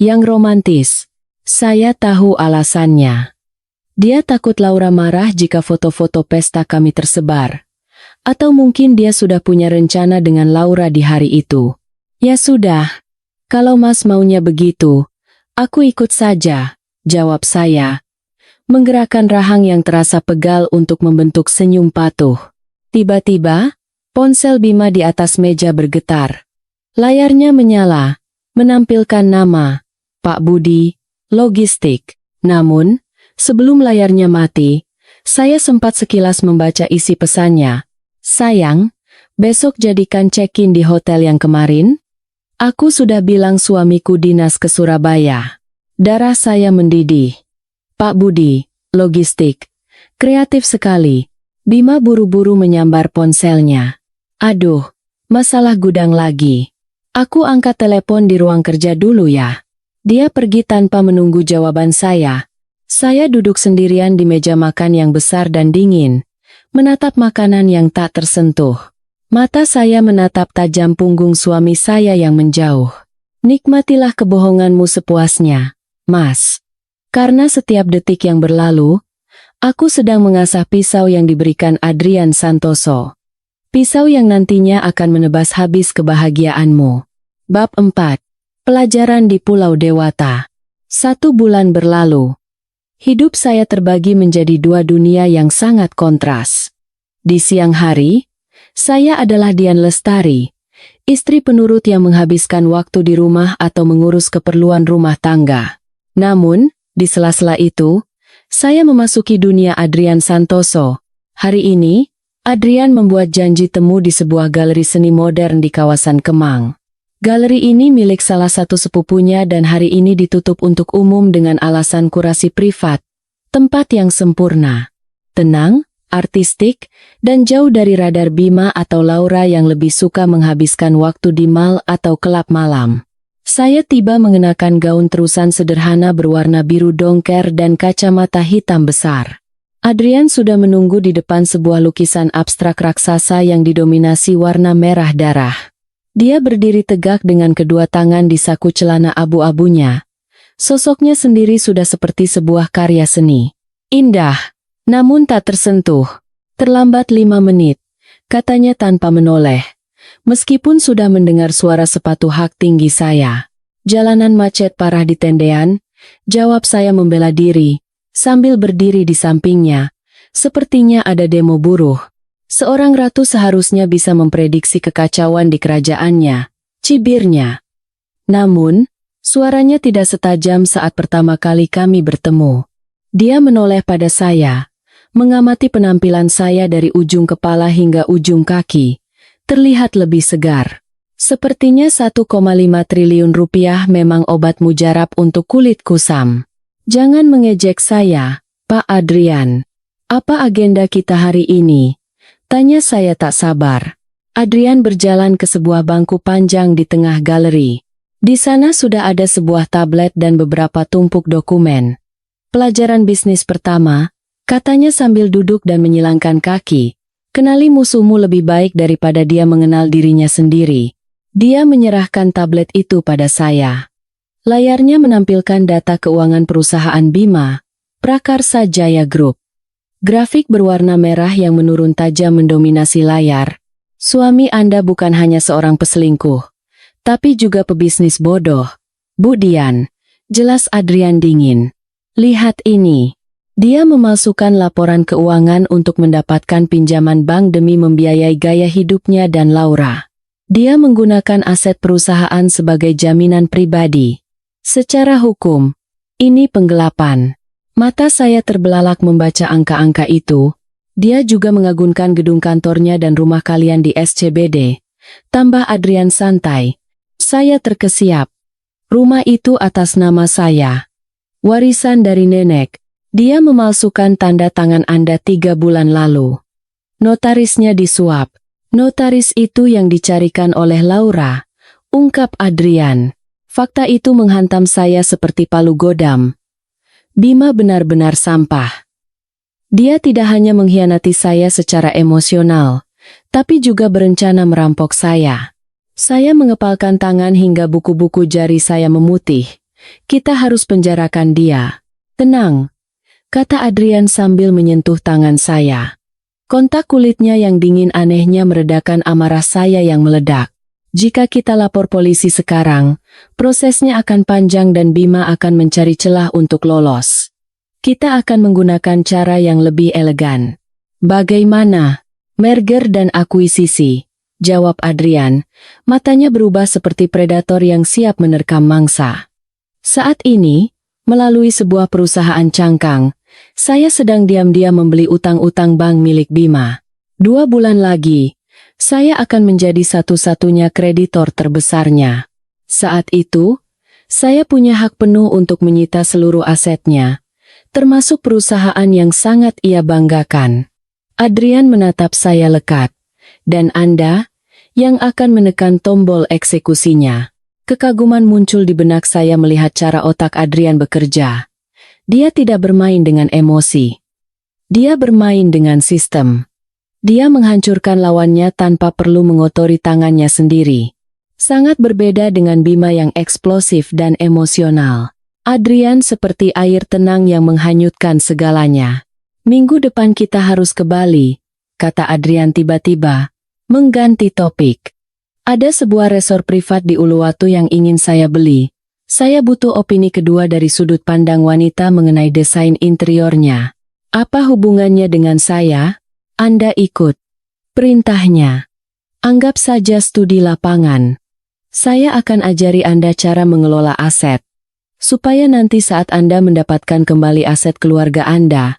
Yang romantis. Saya tahu alasannya. Dia takut Laura marah jika foto-foto pesta kami tersebar. Atau mungkin dia sudah punya rencana dengan Laura di hari itu. Ya sudah. Kalau Mas maunya begitu, aku ikut saja, jawab saya. Menggerakkan rahang yang terasa pegal untuk membentuk senyum patuh. Tiba-tiba, ponsel Bima di atas meja bergetar. Layarnya menyala, menampilkan nama, Pak Budi, Logistik. Namun, sebelum layarnya mati, saya sempat sekilas membaca isi pesannya. Sayang, besok jadikan check-in di hotel yang kemarin. Aku sudah bilang suamiku dinas ke Surabaya. Darah saya mendidih. Pak Budi, Logistik. Kreatif sekali. Bima buru-buru menyambar ponselnya. Aduh, masalah gudang lagi. Aku angkat telepon di ruang kerja dulu ya. Dia pergi tanpa menunggu jawaban saya. Saya duduk sendirian di meja makan yang besar dan dingin, menatap makanan yang tak tersentuh. Mata saya menatap tajam punggung suami saya yang menjauh. Nikmatilah kebohonganmu sepuasnya, Mas. Karena setiap detik yang berlalu, aku sedang mengasah pisau yang diberikan Adrian Santoso. Pisau yang nantinya akan menebas habis kebahagiaanmu. Bab 4. Pelajaran di Pulau Dewata. 1 bulan berlalu. Hidup saya terbagi menjadi 2 dunia yang sangat kontras. Di siang hari, saya adalah Dian Lestari, istri penurut yang menghabiskan waktu di rumah atau mengurus keperluan rumah tangga. Namun, di sela-sela itu, saya memasuki dunia Adrian Santoso. Hari ini, Adrian membuat janji temu di sebuah galeri seni modern di kawasan Kemang. Galeri ini milik salah satu sepupunya dan hari ini ditutup untuk umum dengan alasan kurasi privat. Tempat yang sempurna, tenang, artistik, dan jauh dari radar Bima atau Laura yang lebih suka menghabiskan waktu di mall atau kelab malam. Saya tiba mengenakan gaun terusan sederhana berwarna biru dongker dan kacamata hitam besar. Adrian sudah menunggu di depan sebuah lukisan abstrak raksasa yang didominasi warna merah darah. Dia berdiri tegak dengan kedua tangan di saku celana abu-abunya. Sosoknya sendiri sudah seperti sebuah karya seni. Indah, namun tak tersentuh. Terlambat 5 menit, katanya tanpa menoleh. Meskipun sudah mendengar suara sepatu hak tinggi saya. Jalanan macet parah di tendean, jawab saya membela diri, sambil berdiri di sampingnya. Sepertinya ada demo buruh. Seorang ratu seharusnya bisa memprediksi kekacauan di kerajaannya, cibirnya. Namun, suaranya tidak setajam saat pertama kali kami bertemu. Dia menoleh pada saya, mengamati penampilan saya dari ujung kepala hingga ujung kaki. Terlihat lebih segar. Sepertinya 1,5 triliun rupiah memang obat mujarab untuk kulit kusam. Jangan mengejek saya, Pak Adrian. Apa agenda kita hari ini? Tanya saya tak sabar. Adrian berjalan ke sebuah bangku panjang di tengah galeri. Di sana sudah ada sebuah tablet dan beberapa tumpuk dokumen. Pelajaran bisnis pertama, katanya sambil duduk dan menyilangkan kaki. Kenali musuhmu lebih baik daripada dia mengenal dirinya sendiri. Dia menyerahkan tablet itu pada saya. Layarnya menampilkan data keuangan perusahaan Bima, Prakarsa Jaya Group. Grafik berwarna merah yang menurun tajam mendominasi layar. Suami Anda bukan hanya seorang peselingkuh, tapi juga pebisnis bodoh. Bu Dian, jelas Adrian dingin. Lihat ini. Dia memalsukan laporan keuangan untuk mendapatkan pinjaman bank demi membiayai gaya hidupnya dan Laura. Dia menggunakan aset perusahaan sebagai jaminan pribadi. Secara hukum, ini penggelapan. Mata saya terbelalak membaca angka-angka itu. Dia juga mengagungkan gedung kantornya dan rumah kalian di SCBD. Tambah Adrian santai. Saya terkesiap. Rumah itu atas nama saya. Warisan dari nenek. Dia memalsukan tanda tangan Anda 3 bulan lalu. Notarisnya disuap. Notaris itu yang dicarikan oleh Laura. Ungkap Adrian. Fakta itu menghantam saya seperti palu godam. Bima benar-benar sampah. Dia tidak hanya mengkhianati saya secara emosional, tapi juga berencana merampok saya. Saya mengepalkan tangan hingga buku-buku jari saya memutih. Kita harus penjarakan dia. Tenang, kata Adrian sambil menyentuh tangan saya. Kontak kulitnya yang dingin anehnya meredakan amarah saya yang meledak. Jika kita lapor polisi sekarang, prosesnya akan panjang dan Bima akan mencari celah untuk lolos. Kita akan menggunakan cara yang lebih elegan. Bagaimana? Merger dan akuisisi, jawab Adrian. Matanya berubah seperti predator yang siap menerkam mangsa. Saat ini, melalui sebuah perusahaan cangkang, saya sedang diam-diam membeli utang-utang bank milik Bima. 2 bulan lagi, saya akan menjadi satu-satunya kreditor terbesarnya. Saat itu, saya punya hak penuh untuk menyita seluruh asetnya, termasuk perusahaan yang sangat ia banggakan. Adrian menatap saya lekat. Dan Anda, yang akan menekan tombol eksekusinya. Kekaguman muncul di benak saya melihat cara otak Adrian bekerja. Dia tidak bermain dengan emosi. Dia bermain dengan sistem. Dia menghancurkan lawannya tanpa perlu mengotori tangannya sendiri. Sangat berbeda dengan Bima yang eksplosif dan emosional. Adrian seperti air tenang yang menghanyutkan segalanya. Minggu depan kita harus ke Bali, kata Adrian tiba-tiba, mengganti topik. Ada sebuah resor privat di Uluwatu yang ingin saya beli. Saya butuh opini kedua dari sudut pandang wanita mengenai desain interiornya. Apa hubungannya dengan saya? Anda ikut perintahnya. Anggap saja studi lapangan. Saya akan ajari Anda cara mengelola aset. Supaya nanti saat Anda mendapatkan kembali aset keluarga Anda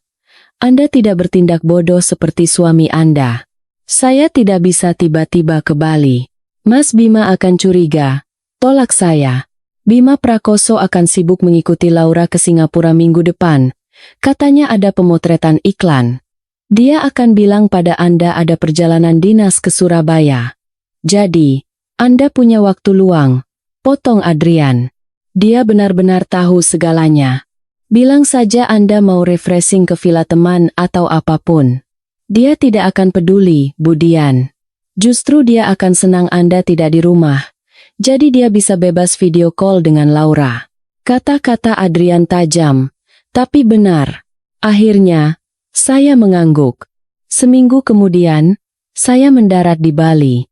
tidak bertindak bodoh seperti suami Anda. Saya tidak bisa tiba-tiba ke Bali. Mas Bima akan curiga. Tolak saya. Bima Prakoso akan sibuk mengikuti Laura ke Singapura minggu depan. Katanya ada pemotretan iklan. Dia akan bilang pada Anda ada perjalanan dinas ke Surabaya. Jadi, Anda punya waktu luang. Potong Adrian. Dia benar-benar tahu segalanya. Bilang saja Anda mau refreshing ke villa teman atau apapun. Dia tidak akan peduli, Bu Dian. Justru dia akan senang Anda tidak di rumah. Jadi dia bisa bebas video call dengan Laura. Kata-kata Adrian tajam, tapi benar. Akhirnya, saya mengangguk. Seminggu kemudian, saya mendarat di Bali.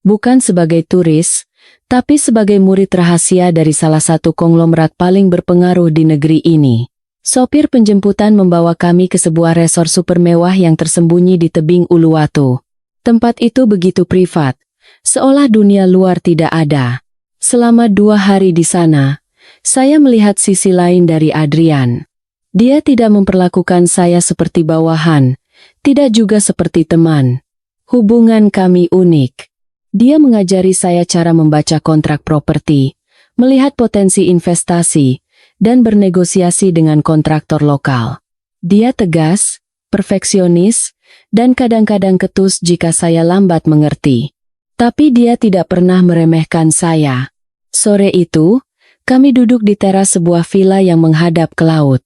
Bukan sebagai turis, tapi sebagai murid rahasia dari salah satu konglomerat paling berpengaruh di negeri ini. Sopir penjemputan membawa kami ke sebuah resor super mewah yang tersembunyi di tebing Uluwatu. Tempat itu begitu privat, seolah dunia luar tidak ada. Selama 2 hari di sana, saya melihat sisi lain dari Adrian. Dia tidak memperlakukan saya seperti bawahan, tidak juga seperti teman. Hubungan kami unik. Dia mengajari saya cara membaca kontrak properti, melihat potensi investasi, dan bernegosiasi dengan kontraktor lokal. Dia tegas, perfeksionis, dan kadang-kadang ketus jika saya lambat mengerti. Tapi dia tidak pernah meremehkan saya. Sore itu, kami duduk di teras sebuah villa yang menghadap ke laut.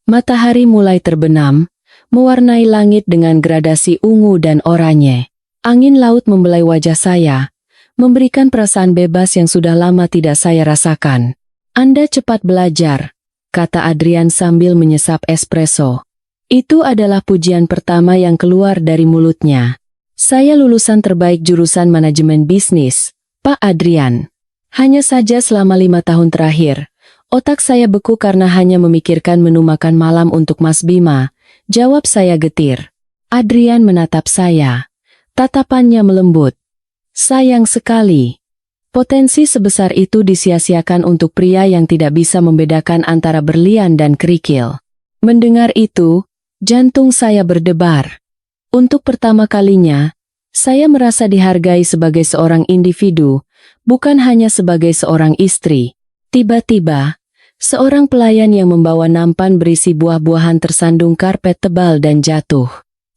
Matahari mulai terbenam, mewarnai langit dengan gradasi ungu dan oranye. Angin laut membelai wajah saya, memberikan perasaan bebas yang sudah lama tidak saya rasakan. Anda cepat belajar, kata Adrian sambil menyesap espresso. Itu adalah pujian pertama yang keluar dari mulutnya. Saya lulusan terbaik jurusan manajemen bisnis, Pak Adrian. Hanya saja selama 5 tahun terakhir, otak saya beku karena hanya memikirkan menu makan malam untuk Mas Bima, jawab saya getir. Adrian menatap saya. Tatapannya melembut. Sayang sekali. Potensi sebesar itu disia-siakan untuk pria yang tidak bisa membedakan antara berlian dan kerikil. Mendengar itu, jantung saya berdebar. Untuk pertama kalinya, saya merasa dihargai sebagai seorang individu, bukan hanya sebagai seorang istri. Tiba-tiba, seorang pelayan yang membawa nampan berisi buah-buahan tersandung karpet tebal dan jatuh.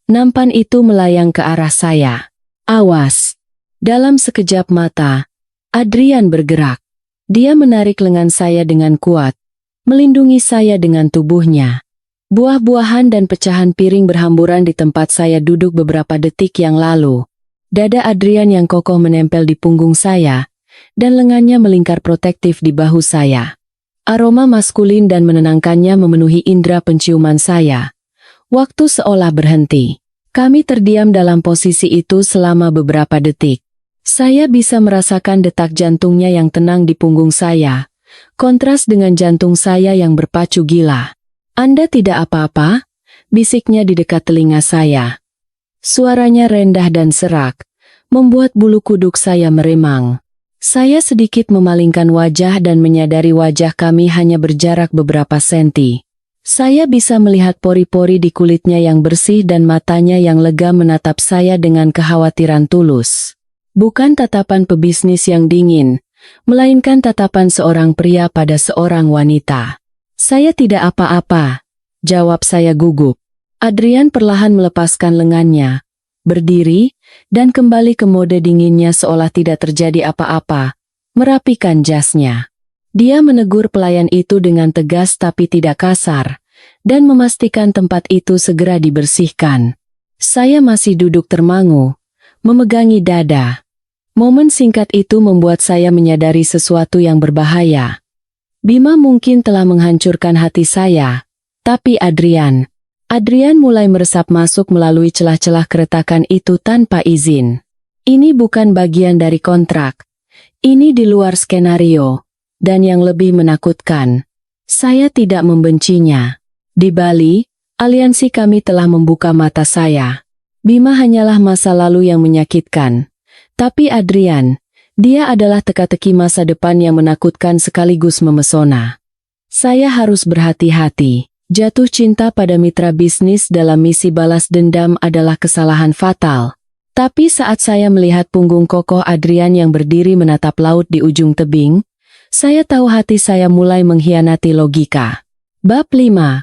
Nampan itu melayang ke arah saya. Awas! Dalam sekejap mata, Adrian bergerak. Dia menarik lengan saya dengan kuat, melindungi saya dengan tubuhnya. Buah-buahan dan pecahan piring berhamburan di tempat saya duduk beberapa detik yang lalu. Dada Adrian yang kokoh menempel di punggung saya, dan lengannya melingkar protektif di bahu saya. Aroma maskulin dan menenangkannya memenuhi indera penciuman saya. Waktu seolah berhenti. Kami terdiam dalam posisi itu selama beberapa detik. Saya bisa merasakan detak jantungnya yang tenang di punggung saya, kontras dengan jantung saya yang berpacu gila. Anda tidak apa-apa? Bisiknya di dekat telinga saya. Suaranya rendah dan serak, membuat bulu kuduk saya meremang. Saya sedikit memalingkan wajah dan menyadari wajah kami hanya berjarak beberapa senti. Saya bisa melihat pori-pori di kulitnya yang bersih dan matanya yang lega menatap saya dengan kekhawatiran tulus. Bukan tatapan pebisnis yang dingin, melainkan tatapan seorang pria pada seorang wanita. Saya tidak apa-apa, jawab saya gugup. Adrian perlahan melepaskan lengannya, berdiri, dan kembali ke mode dinginnya seolah tidak terjadi apa-apa, merapikan jasnya. Dia menegur pelayan itu dengan tegas tapi tidak kasar, dan memastikan tempat itu segera dibersihkan. Saya masih duduk termangu, memegangi dada. Momen singkat itu membuat saya menyadari sesuatu yang berbahaya. Bima mungkin telah menghancurkan hati saya, tapi Adrian mulai meresap masuk melalui celah-celah keretakan itu tanpa izin. Ini bukan bagian dari kontrak. Ini di luar skenario. Dan yang lebih menakutkan, saya tidak membencinya. Di Bali, aliansi kami telah membuka mata saya. Bima hanyalah masa lalu yang menyakitkan. Tapi Adrian, dia adalah teka-teki masa depan yang menakutkan sekaligus memesona. Saya harus berhati-hati. Jatuh cinta pada mitra bisnis dalam misi balas dendam adalah kesalahan fatal. Tapi saat saya melihat punggung kokoh Adrian yang berdiri menatap laut di ujung tebing, saya tahu hati saya mulai mengkhianati logika. Bab 5.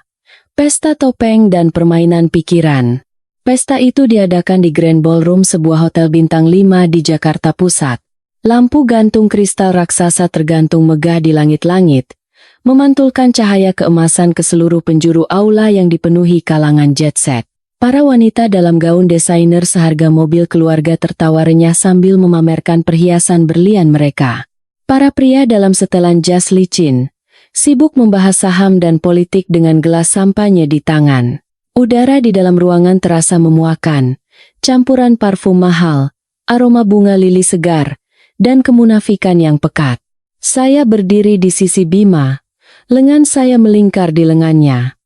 Pesta topeng dan permainan pikiran. Pesta itu diadakan di Grand Ballroom sebuah hotel bintang 5 di Jakarta Pusat. Lampu gantung kristal raksasa tergantung megah di langit-langit, memantulkan cahaya keemasan ke seluruh penjuru aula yang dipenuhi kalangan jet set. Para wanita dalam gaun desainer seharga mobil keluarga tertawa renyah sambil memamerkan perhiasan berlian mereka. Para pria dalam setelan jas licin, sibuk membahas saham dan politik dengan gelas sampanye di tangan. Udara di dalam ruangan terasa memuakan, campuran parfum mahal, aroma bunga lili segar, dan kemunafikan yang pekat. Saya berdiri di sisi Bima, lengan saya melingkar di lengannya.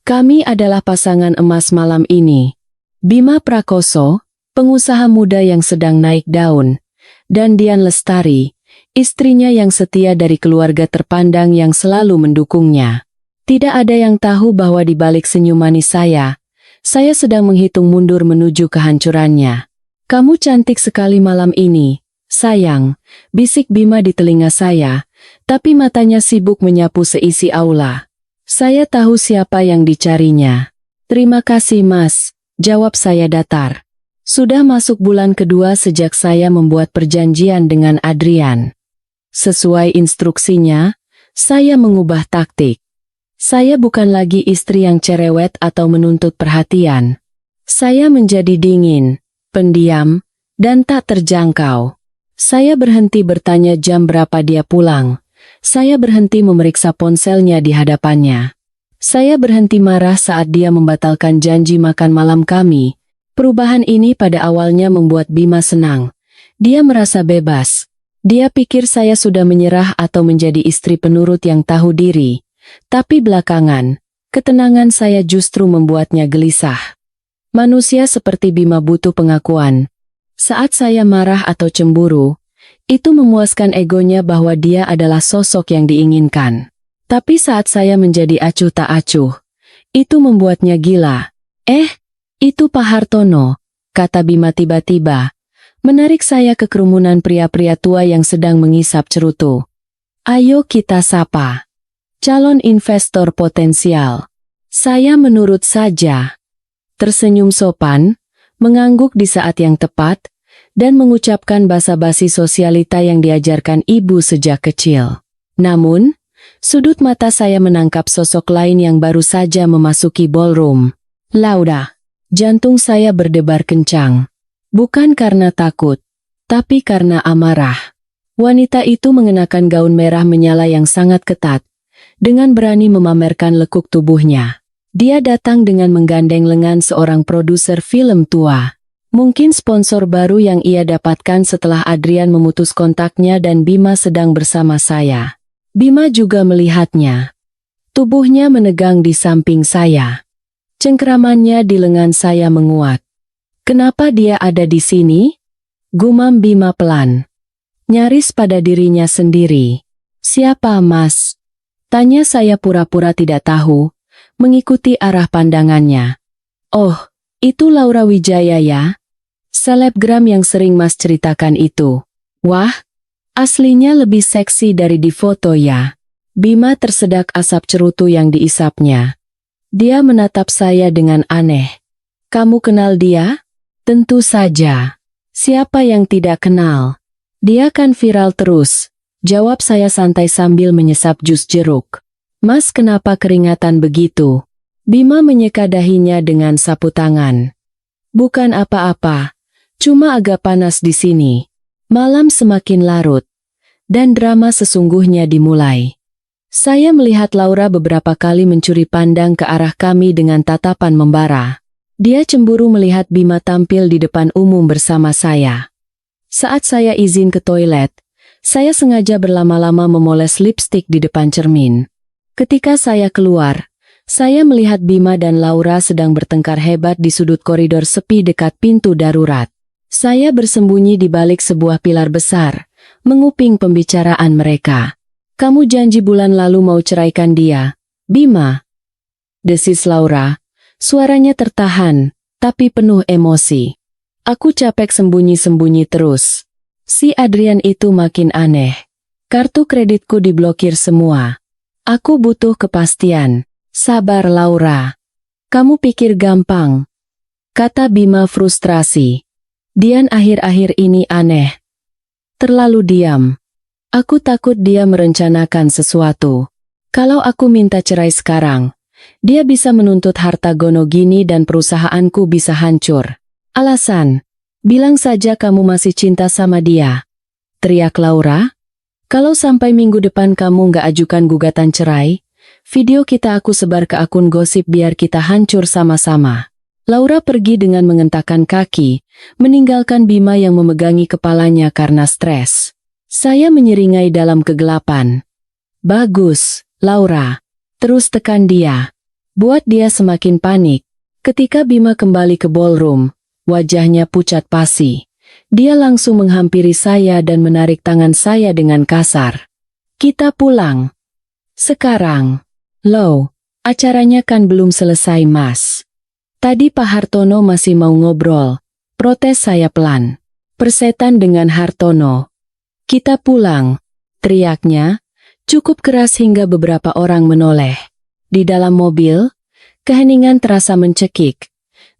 Kami adalah pasangan emas malam ini. Bima Prakoso, pengusaha muda yang sedang naik daun, dan Dian Lestari, istrinya yang setia dari keluarga terpandang yang selalu mendukungnya. Tidak ada yang tahu bahwa di balik senyum manis saya sedang menghitung mundur menuju kehancurannya. Kamu cantik sekali malam ini, sayang, bisik Bima di telinga saya, tapi matanya sibuk menyapu seisi aula. Saya tahu siapa yang dicarinya. Terima kasih Mas, jawab saya datar. Sudah masuk bulan kedua sejak saya membuat perjanjian dengan Adrian. Sesuai instruksinya, saya mengubah taktik. Saya bukan lagi istri yang cerewet atau menuntut perhatian. Saya menjadi dingin, pendiam, dan tak terjangkau. Saya berhenti bertanya jam berapa dia pulang. Saya berhenti memeriksa ponselnya di hadapannya. Saya berhenti marah saat dia membatalkan janji makan malam kami. Perubahan ini pada awalnya membuat Bima senang. Dia merasa bebas. Dia pikir saya sudah menyerah atau menjadi istri penurut yang tahu diri. Tapi belakangan, ketenangan saya justru membuatnya gelisah. Manusia seperti Bima butuh pengakuan. Saat saya marah atau cemburu, itu memuaskan egonya bahwa dia adalah sosok yang diinginkan. Tapi saat saya menjadi acuh tak acuh, itu membuatnya gila. Itu Pak Hartono, kata Bima tiba-tiba, menarik saya ke kerumunan pria-pria tua yang sedang mengisap cerutu. Ayo kita sapa. Calon investor potensial. Saya menurut saja. Tersenyum sopan, mengangguk di saat yang tepat, dan mengucapkan basa-basi sosialita yang diajarkan ibu sejak kecil. Namun, sudut mata saya menangkap sosok lain yang baru saja memasuki ballroom. Laura. Jantung saya berdebar kencang. Bukan karena takut, tapi karena amarah. Wanita itu mengenakan gaun merah menyala yang sangat ketat, dengan berani memamerkan lekuk tubuhnya. Dia datang dengan menggandeng lengan seorang produser film tua. Mungkin sponsor baru yang ia dapatkan setelah Adrian memutus kontaknya dan Bima sedang bersama saya. Bima juga melihatnya. Tubuhnya menegang di samping saya. Cengkeramannya di lengan saya menguat. Kenapa dia ada di sini? Gumam Bima pelan. Nyaris pada dirinya sendiri. Siapa Mas? Tanya saya pura-pura tidak tahu, mengikuti arah pandangannya. Oh, itu Laura Wijaya ya? Selebgram yang sering Mas ceritakan itu. Wah, aslinya lebih seksi dari di foto ya. Bima tersedak asap cerutu yang diisapnya. Dia menatap saya dengan aneh. Kamu kenal dia? Tentu saja. Siapa yang tidak kenal? Dia kan viral terus. Jawab saya santai sambil menyesap jus jeruk. Mas kenapa keringatan begitu? Bima menyeka dahinya dengan sapu tangan. Bukan apa-apa. Cuma agak panas di sini. Malam semakin larut, dan drama sesungguhnya dimulai. Saya melihat Laura beberapa kali mencuri pandang ke arah kami dengan tatapan membara. Dia cemburu melihat Bima tampil di depan umum bersama saya. Saat saya izin ke toilet, saya sengaja berlama-lama memoles lipstik di depan cermin. Ketika saya keluar, saya melihat Bima dan Laura sedang bertengkar hebat di sudut koridor sepi dekat pintu darurat. Saya bersembunyi di balik sebuah pilar besar, menguping pembicaraan mereka. Kamu janji bulan lalu mau ceraikan dia, Bima. Desis Laura, suaranya tertahan, tapi penuh emosi. Aku capek sembunyi-sembunyi terus. Si Adrian itu makin aneh. Kartu kreditku diblokir semua. Aku butuh kepastian. Sabar Laura. Kamu pikir gampang? Kata Bima frustrasi. Dian akhir-akhir ini aneh. Terlalu diam. Aku takut dia merencanakan sesuatu. Kalau aku minta cerai sekarang, Dia bisa menuntut harta Gonogini dan perusahaanku bisa hancur. Alasan, bilang saja kamu masih cinta sama dia. Teriak Laura. Kalau sampai minggu depan kamu nggak ajukan gugatan cerai, video kita aku sebar ke akun gosip biar kita hancur sama-sama. Laura pergi dengan mengentakkan kaki, meninggalkan Bima yang memegangi kepalanya karena stres. Saya menyeringai dalam kegelapan. Bagus, Laura. Terus tekan dia. Buat dia semakin panik. Ketika Bima kembali ke ballroom, wajahnya pucat pasi. Dia langsung menghampiri saya dan menarik tangan saya dengan kasar. Kita pulang. Sekarang. Loh, acaranya kan belum selesai, Mas. Tadi Pak Hartono masih mau ngobrol. Protes saya pelan. Persetan dengan Hartono. Kita pulang. Teriaknya, cukup keras hingga beberapa orang menoleh. Di dalam mobil, keheningan terasa mencekik.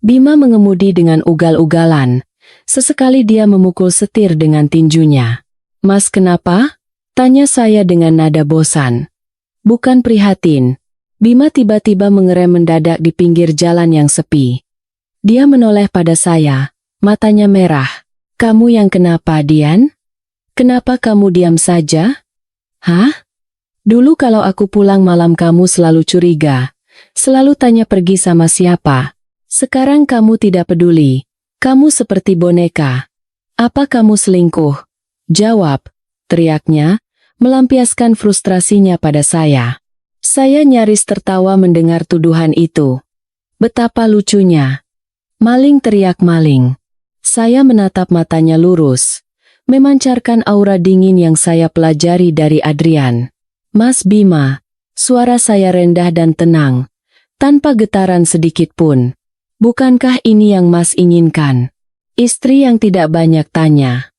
Bima mengemudi dengan ugal-ugalan. Sesekali dia memukul setir dengan tinjunya. Mas kenapa? Tanya saya dengan nada bosan. Bukan prihatin. Bima tiba-tiba mengerem mendadak di pinggir jalan yang sepi. Dia menoleh pada saya, matanya merah. Kamu yang kenapa, Dian? Kenapa kamu diam saja? Hah? Dulu kalau aku pulang malam kamu selalu curiga. Selalu tanya pergi sama siapa. Sekarang kamu tidak peduli. Kamu seperti boneka. Apa kamu selingkuh? Jawab, teriaknya, melampiaskan frustrasinya pada saya. Saya nyaris tertawa mendengar tuduhan itu. Betapa lucunya. Maling, teriak maling. Saya menatap matanya lurus, memancarkan aura dingin yang saya pelajari dari Adrian. Mas Bima, suara saya rendah dan tenang, tanpa getaran sedikit pun. Bukankah ini yang Mas inginkan? Istri yang tidak banyak tanya.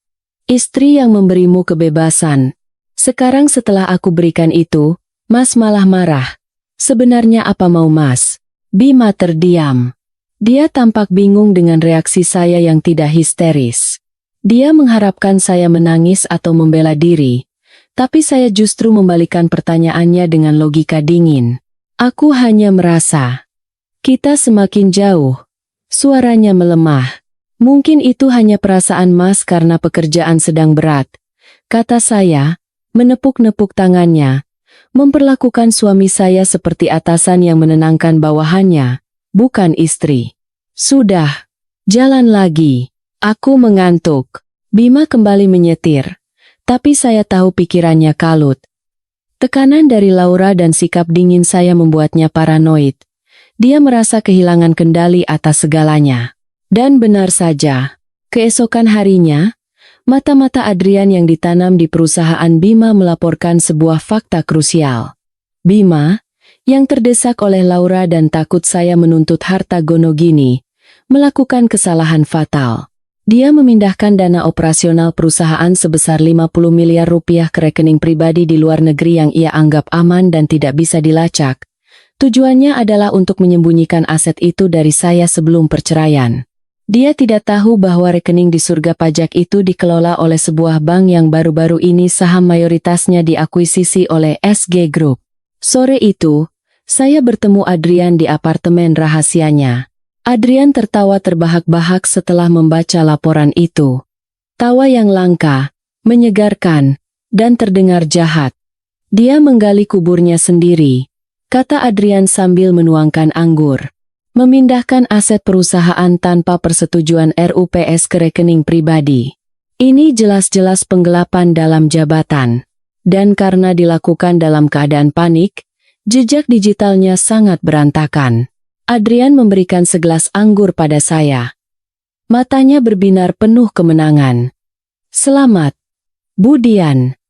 Istri yang memberimu kebebasan. Sekarang setelah aku berikan itu, Mas malah marah. Sebenarnya apa mau Mas? Bima terdiam. Dia tampak bingung dengan reaksi saya yang tidak histeris. Dia mengharapkan saya menangis atau membela diri. Tapi saya justru membalikan pertanyaannya dengan logika dingin. Aku hanya merasa kita semakin jauh. Suaranya melemah. Mungkin itu hanya perasaan Mas karena pekerjaan sedang berat. Kata saya, menepuk-nepuk tangannya. Memperlakukan suami saya seperti atasan yang menenangkan bawahannya, bukan istri. Sudah. Jalan lagi. Aku mengantuk. Bima kembali menyetir. Tapi saya tahu pikirannya kalut. Tekanan dari Laura dan sikap dingin saya membuatnya paranoid. Dia merasa kehilangan kendali atas segalanya. Dan benar saja, keesokan harinya, mata-mata Adrian yang ditanam di perusahaan Bima melaporkan sebuah fakta krusial. Bima, yang terdesak oleh Laura dan takut saya menuntut harta Gonogini, melakukan kesalahan fatal. Dia memindahkan dana operasional perusahaan sebesar 50 miliar rupiah ke rekening pribadi di luar negeri yang ia anggap aman dan tidak bisa dilacak. Tujuannya adalah untuk menyembunyikan aset itu dari saya sebelum perceraian. Dia tidak tahu bahwa rekening di surga pajak itu dikelola oleh sebuah bank yang baru-baru ini saham mayoritasnya diakuisisi oleh SG Group. Sore itu, saya bertemu Adrian di apartemen rahasianya. Adrian tertawa terbahak-bahak setelah membaca laporan itu. Tawa yang langka, menyegarkan, dan terdengar jahat. Dia menggali kuburnya sendiri, kata Adrian sambil menuangkan anggur. Memindahkan aset perusahaan tanpa persetujuan RUPS ke rekening pribadi. Ini jelas-jelas penggelapan dalam jabatan. Dan karena dilakukan dalam keadaan panik, jejak digitalnya sangat berantakan. Adrian memberikan segelas anggur pada saya. Matanya berbinar penuh kemenangan. Selamat, Bu Dian.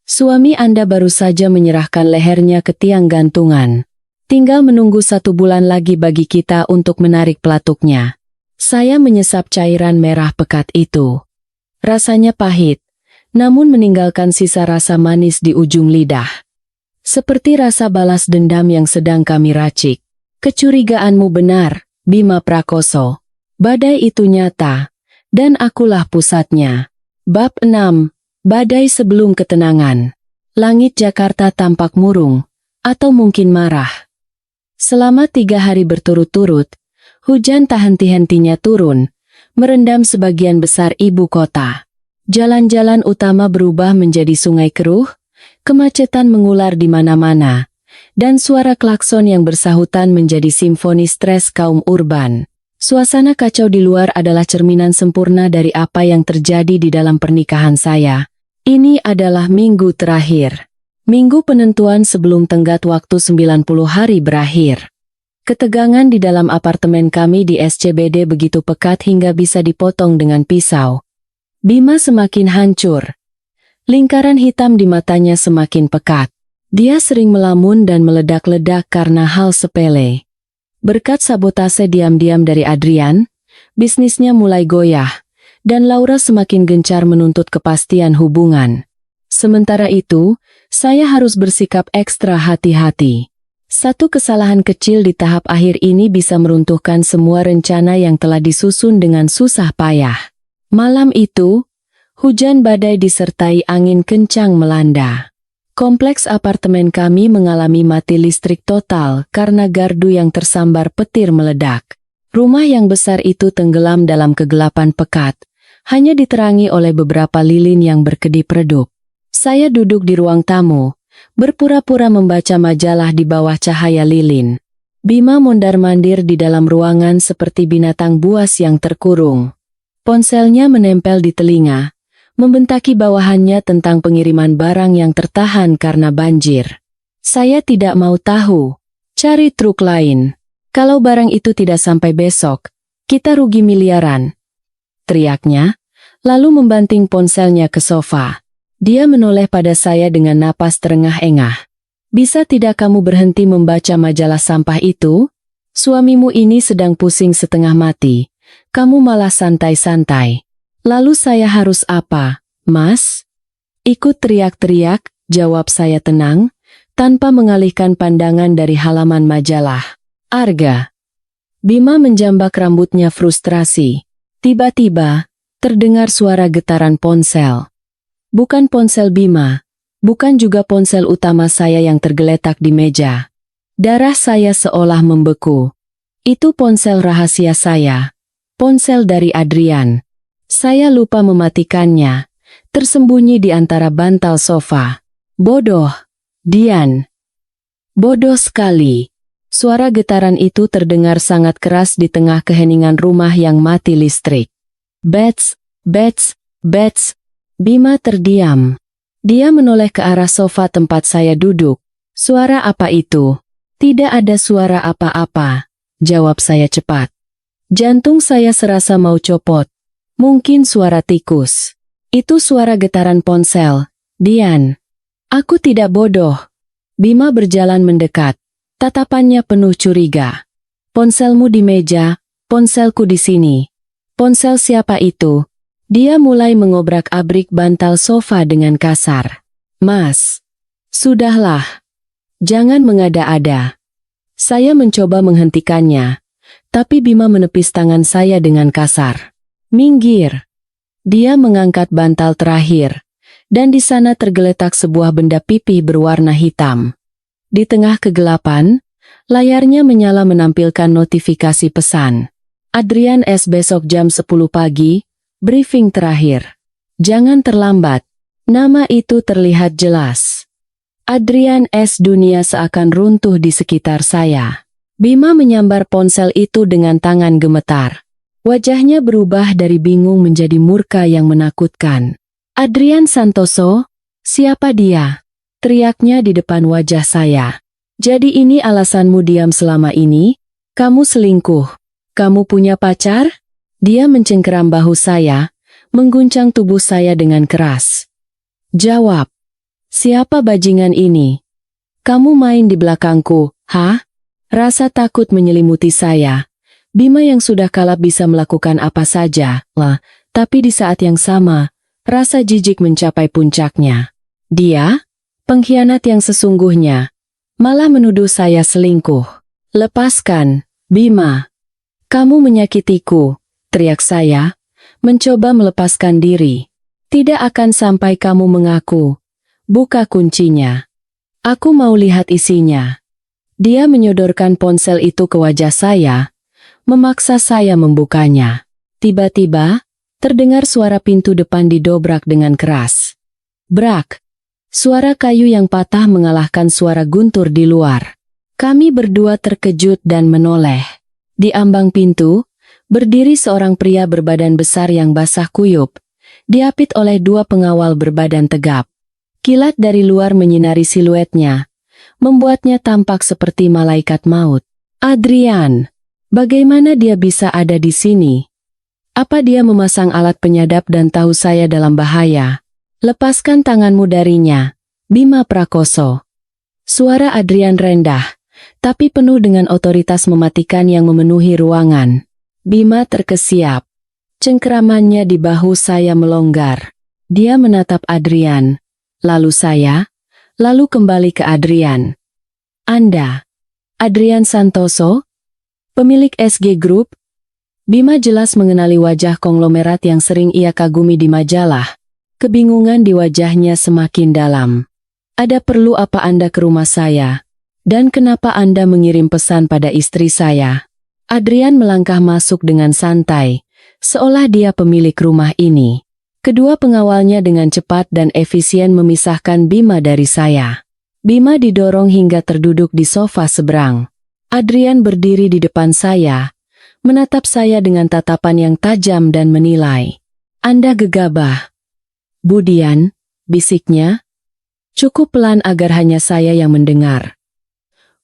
Suami Anda baru saja menyerahkan lehernya ke tiang gantungan. Tinggal menunggu 1 bulan lagi bagi kita untuk menarik pelatuknya. Saya menyesap cairan merah pekat itu. Rasanya pahit, namun meninggalkan sisa rasa manis di ujung lidah. Seperti rasa balas dendam yang sedang kami racik. Kecurigaanmu benar, Bima Prakoso. Badai itu nyata, dan akulah pusatnya. Bab 6. Badai sebelum ketenangan. Langit Jakarta tampak murung, atau mungkin marah. Selama 3 hari berturut-turut, hujan tak henti-hentinya turun, merendam sebagian besar ibu kota. Jalan-jalan utama berubah menjadi sungai keruh, kemacetan mengular di mana-mana, dan suara klakson yang bersahutan menjadi simfoni stres kaum urban. Suasana kacau di luar adalah cerminan sempurna dari apa yang terjadi di dalam pernikahan saya. Ini adalah minggu terakhir. Minggu penentuan sebelum tenggat waktu 90 hari berakhir. Ketegangan di dalam apartemen kami di SCBD begitu pekat hingga bisa dipotong dengan pisau. Bima semakin hancur. Lingkaran hitam di matanya semakin pekat. Dia sering melamun dan meledak-ledak karena hal sepele. Berkat sabotase diam-diam dari Adrian, bisnisnya mulai goyah, dan Laura semakin gencar menuntut kepastian hubungan. Sementara itu, saya harus bersikap ekstra hati-hati. Satu kesalahan kecil di tahap akhir ini bisa meruntuhkan semua rencana yang telah disusun dengan susah payah. Malam itu, hujan badai disertai angin kencang melanda. Kompleks apartemen kami mengalami mati listrik total karena gardu yang tersambar petir meledak. Rumah yang besar itu tenggelam dalam kegelapan pekat, hanya diterangi oleh beberapa lilin yang berkedip redup. Saya duduk di ruang tamu, berpura-pura membaca majalah di bawah cahaya lilin. Bima mondar-mandir di dalam ruangan seperti binatang buas yang terkurung. Ponselnya menempel di telinga, membentaki bawahannya tentang pengiriman barang yang tertahan karena banjir. Saya tidak mau tahu. Cari truk lain. Kalau barang itu tidak sampai besok, kita rugi miliaran. Teriaknya, lalu membanting ponselnya ke sofa. Dia menoleh pada saya dengan napas terengah-engah. Bisa tidak kamu berhenti membaca majalah sampah itu? Suamimu ini sedang pusing setengah mati. Kamu malah santai-santai. Lalu saya harus apa, Mas? Ikut teriak-teriak, jawab saya tenang, tanpa mengalihkan pandangan dari halaman majalah. Arga. Bima menjambak rambutnya frustrasi. Tiba-tiba, terdengar suara getaran ponsel. Bukan ponsel Bima, bukan juga ponsel utama saya yang tergeletak di meja. Darah saya seolah membeku. Itu ponsel rahasia saya. Ponsel dari Adrian. Saya lupa mematikannya, tersembunyi di antara bantal sofa. Bodoh, Dian. Bodoh sekali. Suara getaran itu terdengar sangat keras di tengah keheningan rumah yang mati listrik. Bets, bets, bets. Bima terdiam. Dia menoleh ke arah sofa tempat saya duduk. Suara apa itu? Tidak ada suara apa-apa, jawab saya cepat. Jantung saya serasa mau copot. Mungkin suara tikus. Itu suara getaran ponsel. Dian. Aku tidak bodoh. Bima berjalan mendekat. Tatapannya penuh curiga. Ponselmu di meja, ponselku di sini. Ponsel siapa itu? Dia mulai mengobrak-abrik bantal sofa dengan kasar. Mas. Sudahlah. Jangan mengada-ada. Saya mencoba menghentikannya. Tapi Bima menepis tangan saya dengan kasar. Minggir. Dia mengangkat bantal terakhir, dan di sana tergeletak sebuah benda pipih berwarna hitam. Di tengah kegelapan, layarnya menyala menampilkan notifikasi pesan. Adrian S. besok jam 10 pagi, briefing terakhir. Jangan terlambat. Nama itu terlihat jelas. Adrian S. Dunia seakan runtuh di sekitar saya. Bima menyambar ponsel itu dengan tangan gemetar. Wajahnya berubah dari bingung menjadi murka yang menakutkan. Adrian Santoso? Siapa dia? Teriaknya di depan wajah saya. Jadi ini alasanmu diam selama ini? Kamu selingkuh? Kamu punya pacar? Dia mencengkeram bahu saya, mengguncang tubuh saya dengan keras. Jawab. Siapa bajingan ini? Kamu main di belakangku, hah? Rasa takut menyelimuti saya. Bima yang sudah kalap bisa melakukan apa saja, tapi di saat yang sama, rasa jijik mencapai puncaknya. Dia, pengkhianat yang sesungguhnya, malah menuduh saya selingkuh. Lepaskan, Bima. Kamu menyakitiku, teriak saya, mencoba melepaskan diri. Tidak akan sampai kamu mengaku. Buka kuncinya. Aku mau lihat isinya. Dia menyodorkan ponsel itu ke wajah saya, memaksa saya membukanya. Tiba-tiba, terdengar suara pintu depan didobrak dengan keras. Brak! Suara kayu yang patah mengalahkan suara guntur di luar. Kami berdua terkejut dan menoleh. Di ambang pintu, berdiri seorang pria berbadan besar yang basah kuyup, diapit oleh dua pengawal berbadan tegap. Kilat dari luar menyinari siluetnya, membuatnya tampak seperti malaikat maut. Adrian! Bagaimana dia bisa ada di sini? Apa dia memasang alat penyadap dan tahu saya dalam bahaya? Lepaskan tanganmu darinya, Bima Prakoso. Suara Adrian rendah, tapi penuh dengan otoritas mematikan yang memenuhi ruangan. Bima terkesiap. Cengkeramannya di bahu saya melonggar. Dia menatap Adrian, lalu saya, lalu kembali ke Adrian. Anda, Adrian Santoso? Pemilik SG Group? Bima jelas mengenali wajah konglomerat yang sering ia kagumi di majalah. Kebingungan di wajahnya semakin dalam. Ada perlu apa Anda ke rumah saya? Dan kenapa Anda mengirim pesan pada istri saya? Adrian melangkah masuk dengan santai, seolah dia pemilik rumah ini. Kedua pengawalnya dengan cepat dan efisien memisahkan Bima dari saya. Bima didorong hingga terduduk di sofa seberang. Adrian berdiri di depan saya, menatap saya dengan tatapan yang tajam dan menilai. Anda gegabah. Budian, bisiknya. Cukup pelan agar hanya saya yang mendengar.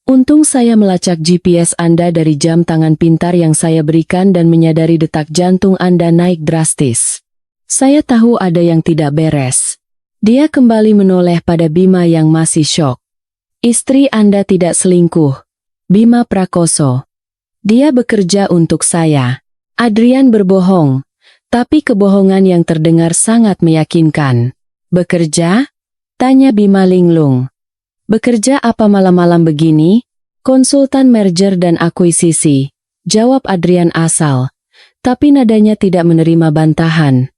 Untung saya melacak GPS Anda dari jam tangan pintar yang saya berikan dan menyadari detak jantung Anda naik drastis. Saya tahu ada yang tidak beres. Dia kembali menoleh pada Bima yang masih syok. Istri Anda tidak selingkuh, Bima Prakoso. Dia bekerja untuk saya. Adrian berbohong. Tapi kebohongan yang terdengar sangat meyakinkan. Bekerja? Tanya Bima linglung. Bekerja apa malam-malam begini? Konsultan merger dan akuisisi. Jawab Adrian asal. Tapi nadanya tidak menerima bantahan.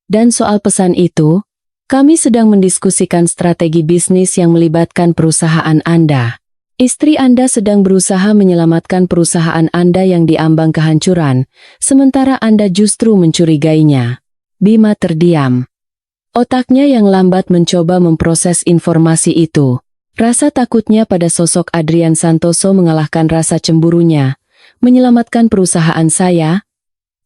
Dan soal pesan itu, kami sedang mendiskusikan strategi bisnis yang melibatkan perusahaan Anda. Istri Anda sedang berusaha menyelamatkan perusahaan Anda yang diambang kehancuran, sementara Anda justru mencurigainya. Bima terdiam. Otaknya yang lambat mencoba memproses informasi itu. Rasa takutnya pada sosok Adrian Santoso mengalahkan rasa cemburunya. Menyelamatkan perusahaan saya?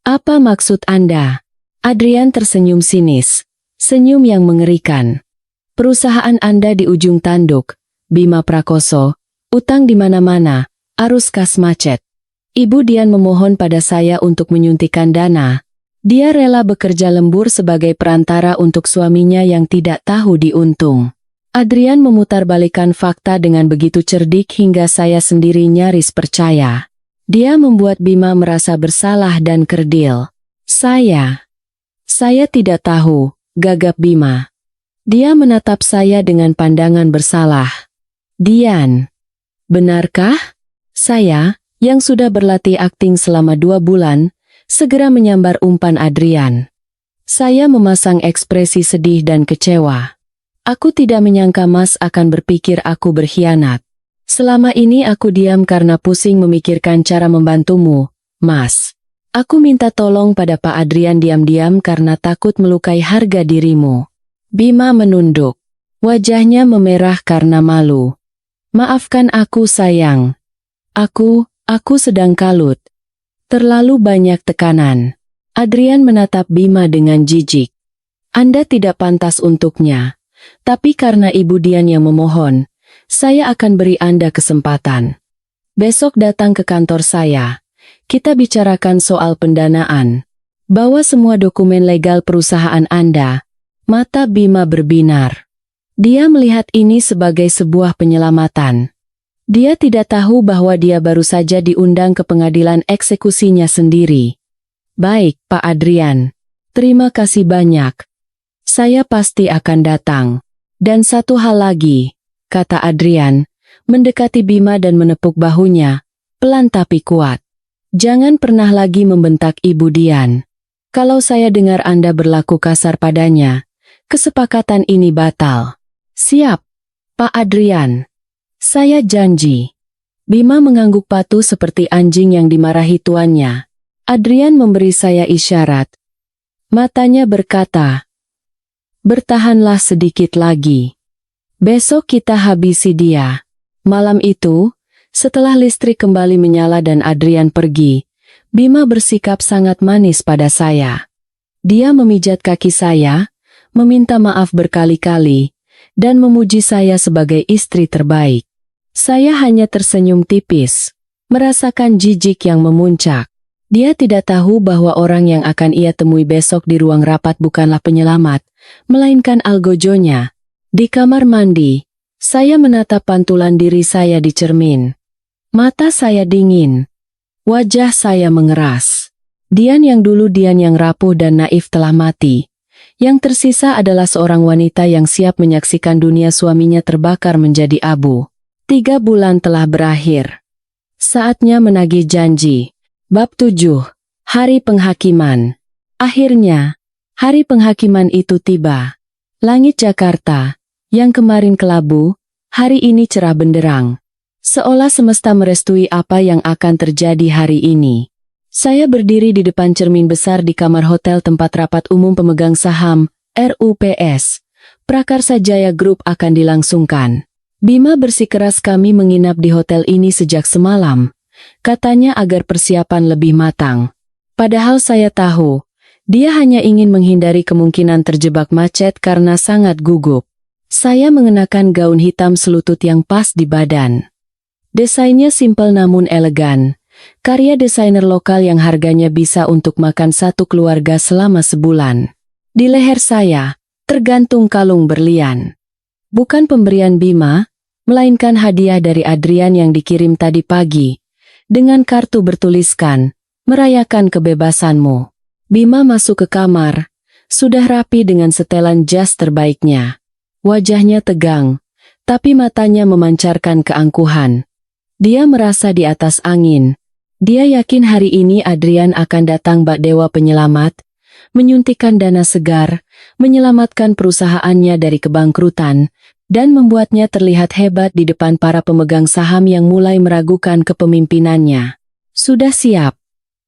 Apa maksud Anda? Adrian tersenyum sinis. Senyum yang mengerikan. Perusahaan Anda di ujung tanduk, Bima Prakoso. Utang di mana-mana, arus kas macet. Ibu Dian memohon pada saya untuk menyuntikkan dana. Dia rela bekerja lembur sebagai perantara untuk suaminya yang tidak tahu diuntung. Adrian memutarbalikkan fakta dengan begitu cerdik hingga saya sendiri nyaris percaya. Dia membuat Bima merasa bersalah dan kerdil. Saya tidak tahu, gagap Bima. Dia menatap saya dengan pandangan bersalah. Dian. Benarkah? Saya, yang sudah berlatih akting selama 2 bulan, segera menyambar umpan Adrian. Saya memasang ekspresi sedih dan kecewa. Aku tidak menyangka Mas akan berpikir aku berkhianat. Selama ini aku diam karena pusing memikirkan cara membantumu, Mas. Aku minta tolong pada Pak Adrian diam-diam karena takut melukai harga dirimu. Bima menunduk. Wajahnya memerah karena malu. Maafkan aku sayang. Aku sedang kalut. Terlalu banyak tekanan. Adrian menatap Bima dengan jijik. Anda tidak pantas untuknya. Tapi karena Ibu Dian yang memohon, saya akan beri Anda kesempatan. Besok datang ke kantor saya. Kita bicarakan soal pendanaan. Bawa semua dokumen legal perusahaan Anda. Mata Bima berbinar. Dia melihat ini sebagai sebuah penyelamatan. Dia tidak tahu bahwa dia baru saja diundang ke pengadilan eksekusinya sendiri. Baik, Pak Adrian. Terima kasih banyak. Saya pasti akan datang. Dan satu hal lagi, kata Adrian, mendekati Bima dan menepuk bahunya, pelan tapi kuat. Jangan pernah lagi membentak Ibu Dian. Kalau saya dengar Anda berlaku kasar padanya, kesepakatan ini batal. Siap, Pak Adrian. Saya janji. Bima mengangguk patuh seperti anjing yang dimarahi tuannya. Adrian memberi saya isyarat. Matanya berkata, "Bertahanlah sedikit lagi. Besok kita habisi dia." Malam itu, setelah listrik kembali menyala dan Adrian pergi, Bima bersikap sangat manis pada saya. Dia memijat kaki saya, meminta maaf berkali-kali, dan memuji saya sebagai istri terbaik. Saya hanya tersenyum tipis, merasakan jijik yang memuncak. Dia tidak tahu bahwa orang yang akan ia temui besok di ruang rapat bukanlah penyelamat, melainkan algojonya. Di kamar mandi, saya menatap pantulan diri saya di cermin. Mata saya dingin. Wajah saya mengeras. Dian yang dulu Dian yang rapuh dan naif telah mati. Yang tersisa adalah seorang wanita yang siap menyaksikan dunia suaminya terbakar menjadi abu. 3 bulan telah berakhir. Saatnya menagih janji. Bab 7. Hari Penghakiman. Akhirnya, hari penghakiman itu tiba. Langit Jakarta, yang kemarin kelabu, hari ini cerah benderang. Seolah semesta merestui apa yang akan terjadi hari ini. Saya berdiri di depan cermin besar di kamar hotel tempat rapat umum pemegang saham, RUPS, Prakarsa Jaya Group akan dilangsungkan. Bima bersikeras kami menginap di hotel ini sejak semalam. Katanya agar persiapan lebih matang. Padahal saya tahu, dia hanya ingin menghindari kemungkinan terjebak macet karena sangat gugup. Saya mengenakan gaun hitam selutut yang pas di badan. Desainnya simpel namun elegan. Karya desainer lokal yang harganya bisa untuk makan satu keluarga selama sebulan. Di leher saya, tergantung kalung berlian. Bukan pemberian Bima, melainkan hadiah dari Adrian yang dikirim tadi pagi. Dengan kartu bertuliskan, "Merayakan kebebasanmu." Bima masuk ke kamar, sudah rapi dengan setelan jas terbaiknya. Wajahnya tegang, tapi matanya memancarkan keangkuhan. Dia merasa di atas angin. Dia yakin hari ini Adrian akan datang bak dewa penyelamat, menyuntikkan dana segar, menyelamatkan perusahaannya dari kebangkrutan, dan membuatnya terlihat hebat di depan para pemegang saham yang mulai meragukan kepemimpinannya. "Sudah siap,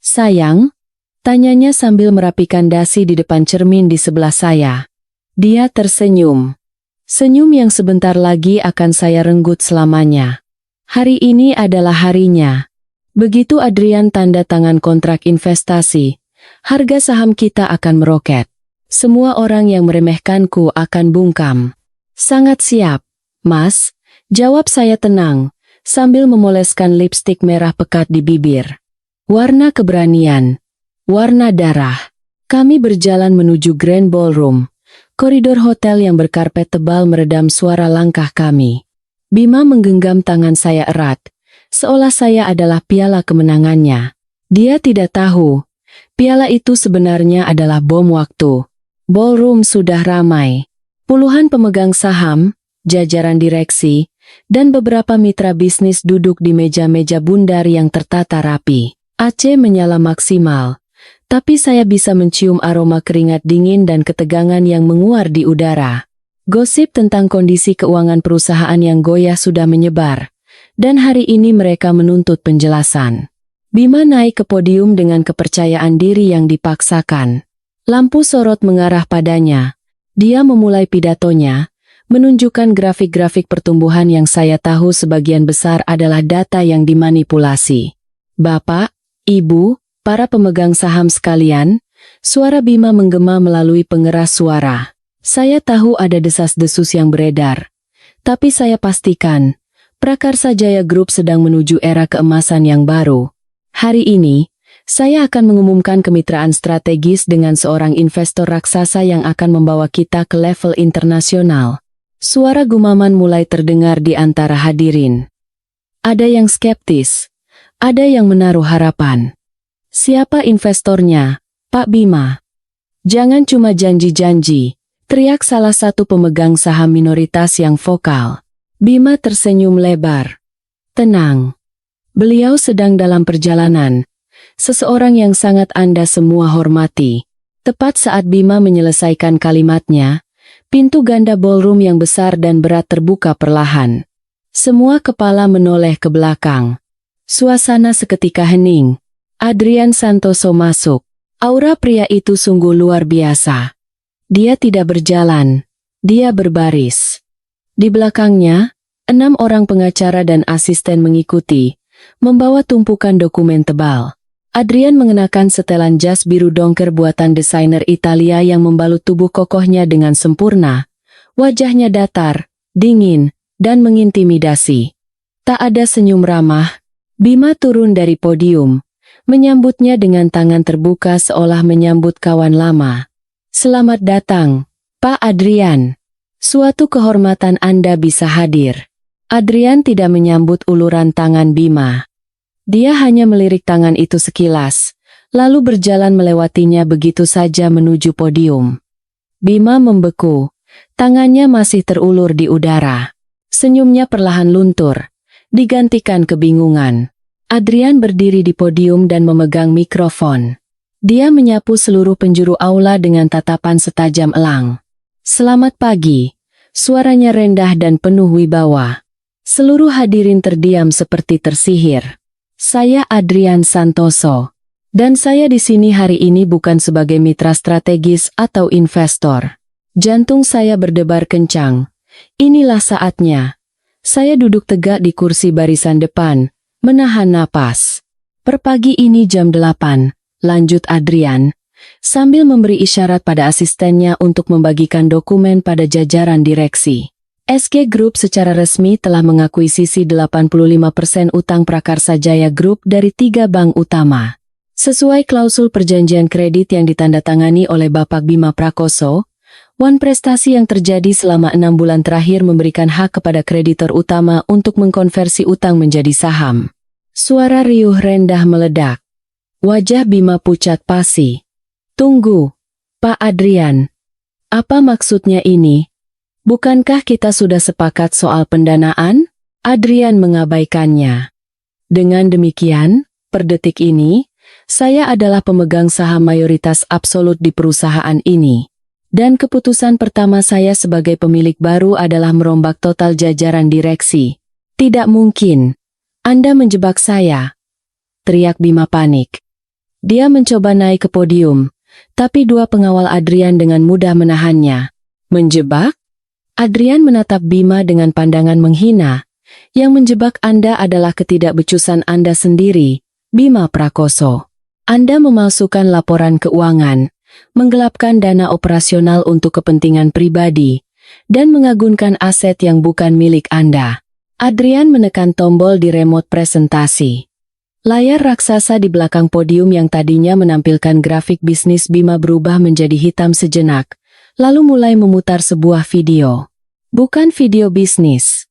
sayang?" tanyanya sambil merapikan dasi di depan cermin di sebelah saya. Dia tersenyum. Senyum yang sebentar lagi akan saya renggut selamanya. Hari ini adalah harinya. Begitu Adrian tanda tangan kontrak investasi, harga saham kita akan meroket. Semua orang yang meremehkanku akan bungkam. "Sangat siap, Mas," jawab saya tenang, sambil memoleskan lipstik merah pekat di bibir. Warna keberanian, warna darah. Kami berjalan menuju Grand Ballroom, koridor hotel yang berkarpet tebal meredam suara langkah kami. Bima menggenggam tangan saya erat, seolah saya adalah piala kemenangannya. Dia tidak tahu, piala itu sebenarnya adalah bom waktu. Ballroom sudah ramai. Puluhan pemegang saham, jajaran direksi, dan beberapa mitra bisnis duduk di meja-meja bundar yang tertata rapi. AC menyala maksimal, tapi saya bisa mencium aroma keringat dingin dan ketegangan yang menguar di udara. Gosip tentang kondisi keuangan perusahaan yang goyah sudah menyebar, dan hari ini mereka menuntut penjelasan. Bima naik ke podium dengan kepercayaan diri yang dipaksakan. Lampu sorot mengarah padanya. Dia memulai pidatonya, menunjukkan grafik-grafik pertumbuhan yang saya tahu sebagian besar adalah data yang dimanipulasi. "Bapak, Ibu, para pemegang saham sekalian," suara Bima menggema melalui pengeras suara. Saya tahu ada desas-desus yang beredar, tapi saya pastikan, Prakarsa Jaya Group sedang menuju era keemasan yang baru. Hari ini, saya akan mengumumkan kemitraan strategis dengan seorang investor raksasa yang akan membawa kita ke level internasional. Suara gumaman mulai terdengar di antara hadirin. Ada yang skeptis, ada yang menaruh harapan. "Siapa investornya, Pak Bima?" "Jangan cuma janji-janji," teriak salah satu pemegang saham minoritas yang vokal. Bima tersenyum lebar. "Tenang. Beliau sedang dalam perjalanan. Seseorang yang sangat Anda semua hormati." Tepat saat Bima menyelesaikan kalimatnya, pintu ganda ballroom yang besar dan berat terbuka perlahan. Semua kepala menoleh ke belakang. Suasana seketika hening. Adrian Santoso masuk. Aura pria itu sungguh luar biasa. Dia tidak berjalan. Dia berbaris. Di belakangnya, 6 orang pengacara dan asisten mengikuti, membawa tumpukan dokumen tebal. Adrian mengenakan setelan jas biru dongker buatan desainer Italia yang membalut tubuh kokohnya dengan sempurna. Wajahnya datar, dingin, dan mengintimidasi. Tak ada senyum ramah. Bima turun dari podium, menyambutnya dengan tangan terbuka seolah menyambut kawan lama. Selamat datang, Pak Adrian. Suatu kehormatan Anda bisa hadir. Adrian tidak menyambut uluran tangan Bima. Dia hanya melirik tangan itu sekilas, lalu berjalan melewatinya begitu saja menuju podium. Bima membeku, tangannya masih terulur di udara. Senyumnya perlahan luntur, digantikan kebingungan. Adrian berdiri di podium dan memegang mikrofon. Dia menyapu seluruh penjuru aula dengan tatapan setajam elang. Selamat pagi, suaranya rendah dan penuh wibawa. Seluruh hadirin terdiam seperti tersihir. Saya Adrian Santoso, dan saya di sini hari ini bukan sebagai mitra strategis atau investor. Jantung saya berdebar kencang. Inilah saatnya. Saya duduk tegak di kursi barisan depan, menahan napas. Per pagi ini jam 8, lanjut Adrian, sambil memberi isyarat pada asistennya untuk membagikan dokumen pada jajaran direksi. SG Group secara resmi telah mengakuisisi 85% utang Prakarsa Jaya Group dari 3 bank utama. Sesuai klausul perjanjian kredit yang ditandatangani oleh Bapak Bima Prakoso, prestasi yang terjadi selama 6 bulan terakhir memberikan hak kepada kreditor utama untuk mengkonversi utang menjadi saham. Suara riuh rendah meledak. Wajah Bima pucat pasi. Tunggu, Pak Adrian. Apa maksudnya ini? Bukankah kita sudah sepakat soal pendanaan? Adrian mengabaikannya. Dengan demikian, per detik ini, saya adalah pemegang saham mayoritas absolut di perusahaan ini. Dan keputusan pertama saya sebagai pemilik baru adalah merombak total jajaran direksi. Tidak mungkin. Anda menjebak saya. Teriak Bima panik. Dia mencoba naik ke podium, tapi 2 pengawal Adrian dengan mudah menahannya. Menjebak? Adrian menatap Bima dengan pandangan menghina. Yang menjebak Anda adalah ketidakbecusan Anda sendiri, Bima Prakoso. Anda memalsukan laporan keuangan, menggelapkan dana operasional untuk kepentingan pribadi, dan mengagunkan aset yang bukan milik Anda. Adrian menekan tombol di remote presentasi. Layar raksasa di belakang podium yang tadinya menampilkan grafik bisnis Bima berubah menjadi hitam sejenak, lalu mulai memutar sebuah video. Bukan video bisnis.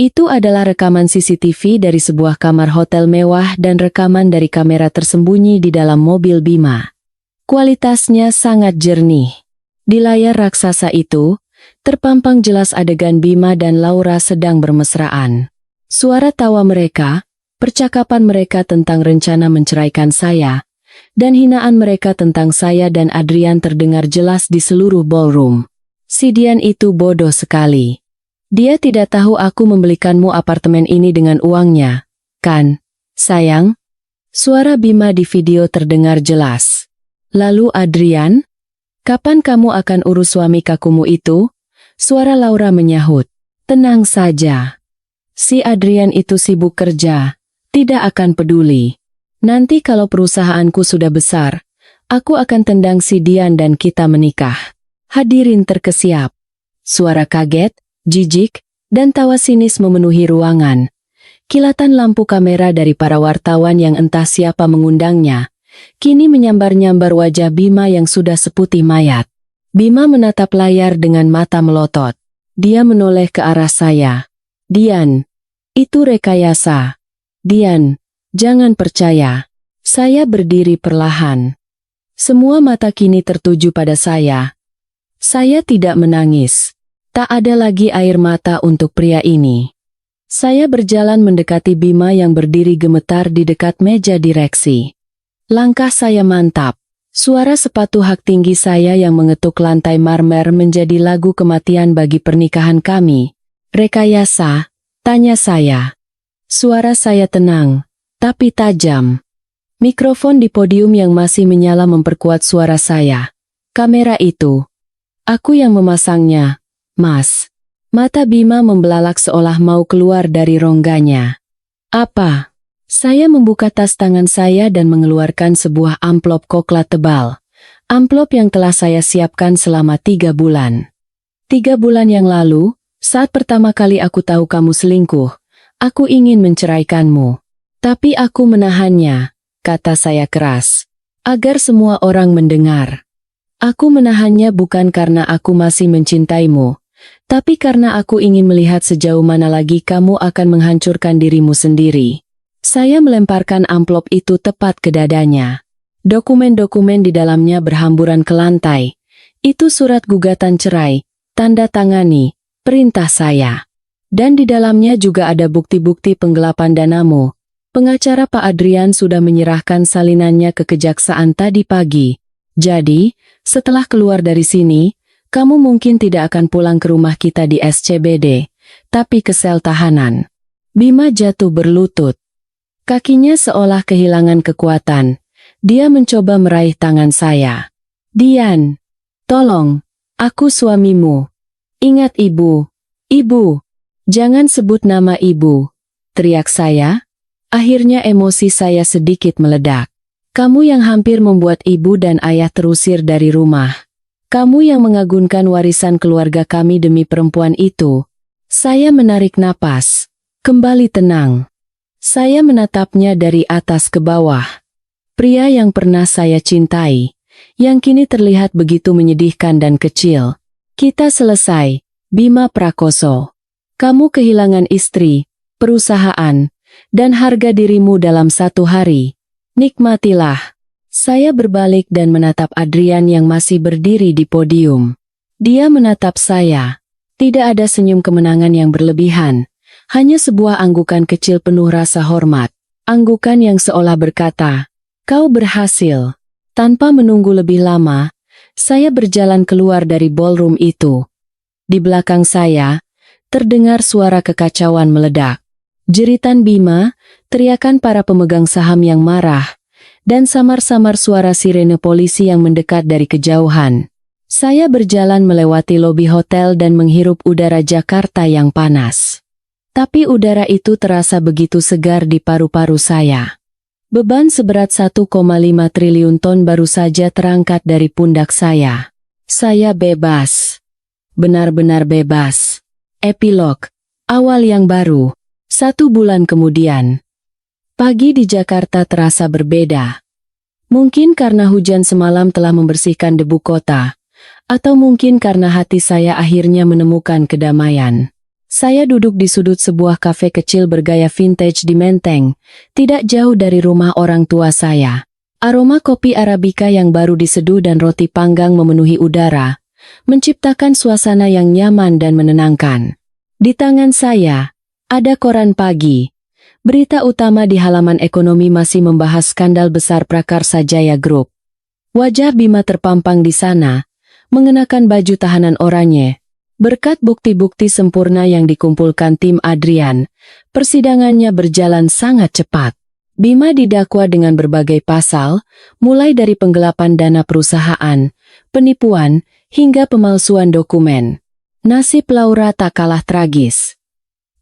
Itu adalah rekaman CCTV dari sebuah kamar hotel mewah dan rekaman dari kamera tersembunyi di dalam mobil Bima. Kualitasnya sangat jernih. Di layar raksasa itu, terpampang jelas adegan Bima dan Laura sedang bermesraan. Suara tawa mereka, percakapan mereka tentang rencana menceraikan saya, dan hinaan mereka tentang saya dan Adrian terdengar jelas di seluruh ballroom. Si Dian itu bodoh sekali. Dia tidak tahu aku membelikanmu apartemen ini dengan uangnya, kan, sayang? Suara Bima di video terdengar jelas. Lalu Adrian, kapan kamu akan urus suami kakumu itu? Suara Laura menyahut. Tenang saja. Si Adrian itu sibuk kerja, tidak akan peduli. Nanti kalau perusahaanku sudah besar, aku akan tendang si Dian dan kita menikah. Hadirin terkesiap. Suara kaget, jijik, dan tawa sinis memenuhi ruangan. Kilatan lampu kamera dari para wartawan yang entah siapa mengundangnya, kini menyambar-nyambar wajah Bima yang sudah seputih mayat. Bima menatap layar dengan mata melotot. Dia menoleh ke arah saya. Dian, itu rekayasa. Dian, jangan percaya. Saya berdiri perlahan. Semua mata kini tertuju pada saya. Saya tidak menangis. Tak ada lagi air mata untuk pria ini. Saya berjalan mendekati Bima yang berdiri gemetar di dekat meja direksi. Langkah saya mantap. Suara sepatu hak tinggi saya yang mengetuk lantai marmer menjadi lagu kematian bagi pernikahan kami. Rekayasa, Tanya saya. Suara saya tenang, tapi tajam. Mikrofon di podium yang masih menyala memperkuat suara saya. Kamera itu. Aku yang memasangnya, Mas. Mata Bima membelalak seolah mau keluar dari rongganya. Apa? Saya membuka tas tangan saya dan mengeluarkan sebuah amplop coklat tebal. Amplop yang telah saya siapkan selama 3 bulan. 3 bulan yang lalu, saat pertama kali aku tahu kamu selingkuh, aku ingin menceraikanmu. Tapi aku menahannya, kata saya keras, agar semua orang mendengar. Aku menahannya bukan karena aku masih mencintaimu, tapi karena aku ingin melihat sejauh mana lagi kamu akan menghancurkan dirimu sendiri. Saya melemparkan amplop itu tepat ke dadanya. Dokumen-dokumen di dalamnya berhamburan ke lantai. Itu surat gugatan cerai, tanda tangani, perintah saya. Dan di dalamnya juga ada bukti-bukti penggelapan danamu. Pengacara Pak Adrian sudah menyerahkan salinannya ke kejaksaan tadi pagi. Jadi, setelah keluar dari sini, kamu mungkin tidak akan pulang ke rumah kita di SCBD, tapi ke sel tahanan. Bima jatuh berlutut. Kakinya seolah kehilangan kekuatan. Dia mencoba meraih tangan saya. Dian, tolong, aku suamimu. Ingat ibu. Ibu, jangan sebut nama ibu, teriak saya. Akhirnya emosi saya sedikit meledak. Kamu yang hampir membuat ibu dan ayah terusir dari rumah. Kamu yang mengagungkan warisan keluarga kami demi perempuan itu. Saya menarik napas. Kembali tenang. Saya menatapnya dari atas ke bawah. Pria yang pernah saya cintai, yang kini terlihat begitu menyedihkan dan kecil. Kita selesai, Bima Prakoso. Kamu kehilangan istri, perusahaan, dan harga dirimu dalam 1 hari. Nikmatilah. Saya berbalik dan menatap Adrian yang masih berdiri di podium. Dia menatap saya. Tidak ada senyum kemenangan yang berlebihan, hanya sebuah anggukan kecil penuh rasa hormat. Anggukan yang seolah berkata, "Kau berhasil." Tanpa menunggu lebih lama, saya berjalan keluar dari ballroom itu. Di belakang saya, terdengar suara kekacauan meledak. Jeritan Bima, teriakan para pemegang saham yang marah, dan samar-samar suara sirene polisi yang mendekat dari kejauhan. Saya berjalan melewati lobi hotel dan menghirup udara Jakarta yang panas. Tapi udara itu terasa begitu segar di paru-paru saya. Beban seberat 1,5 triliun ton baru saja terangkat dari pundak saya. Saya bebas. Benar-benar bebas. Epilog. Awal yang baru. 1 bulan kemudian. Pagi di Jakarta terasa berbeda. Mungkin karena hujan semalam telah membersihkan debu kota, atau mungkin karena hati saya akhirnya menemukan kedamaian. Saya duduk di sudut sebuah kafe kecil bergaya vintage di Menteng, tidak jauh dari rumah orang tua saya. Aroma kopi Arabica yang baru diseduh dan roti panggang memenuhi udara, menciptakan suasana yang nyaman dan menenangkan. Di tangan saya, ada koran pagi. Berita utama di halaman ekonomi masih membahas skandal besar Prakarsa Jaya Group. Wajah Bima terpampang di sana, mengenakan baju tahanan oranye. Berkat bukti-bukti sempurna yang dikumpulkan tim Adrian, persidangannya berjalan sangat cepat. Bima didakwa dengan berbagai pasal, mulai dari penggelapan dana perusahaan, penipuan, hingga pemalsuan dokumen. Nasib Laura tak kalah tragis.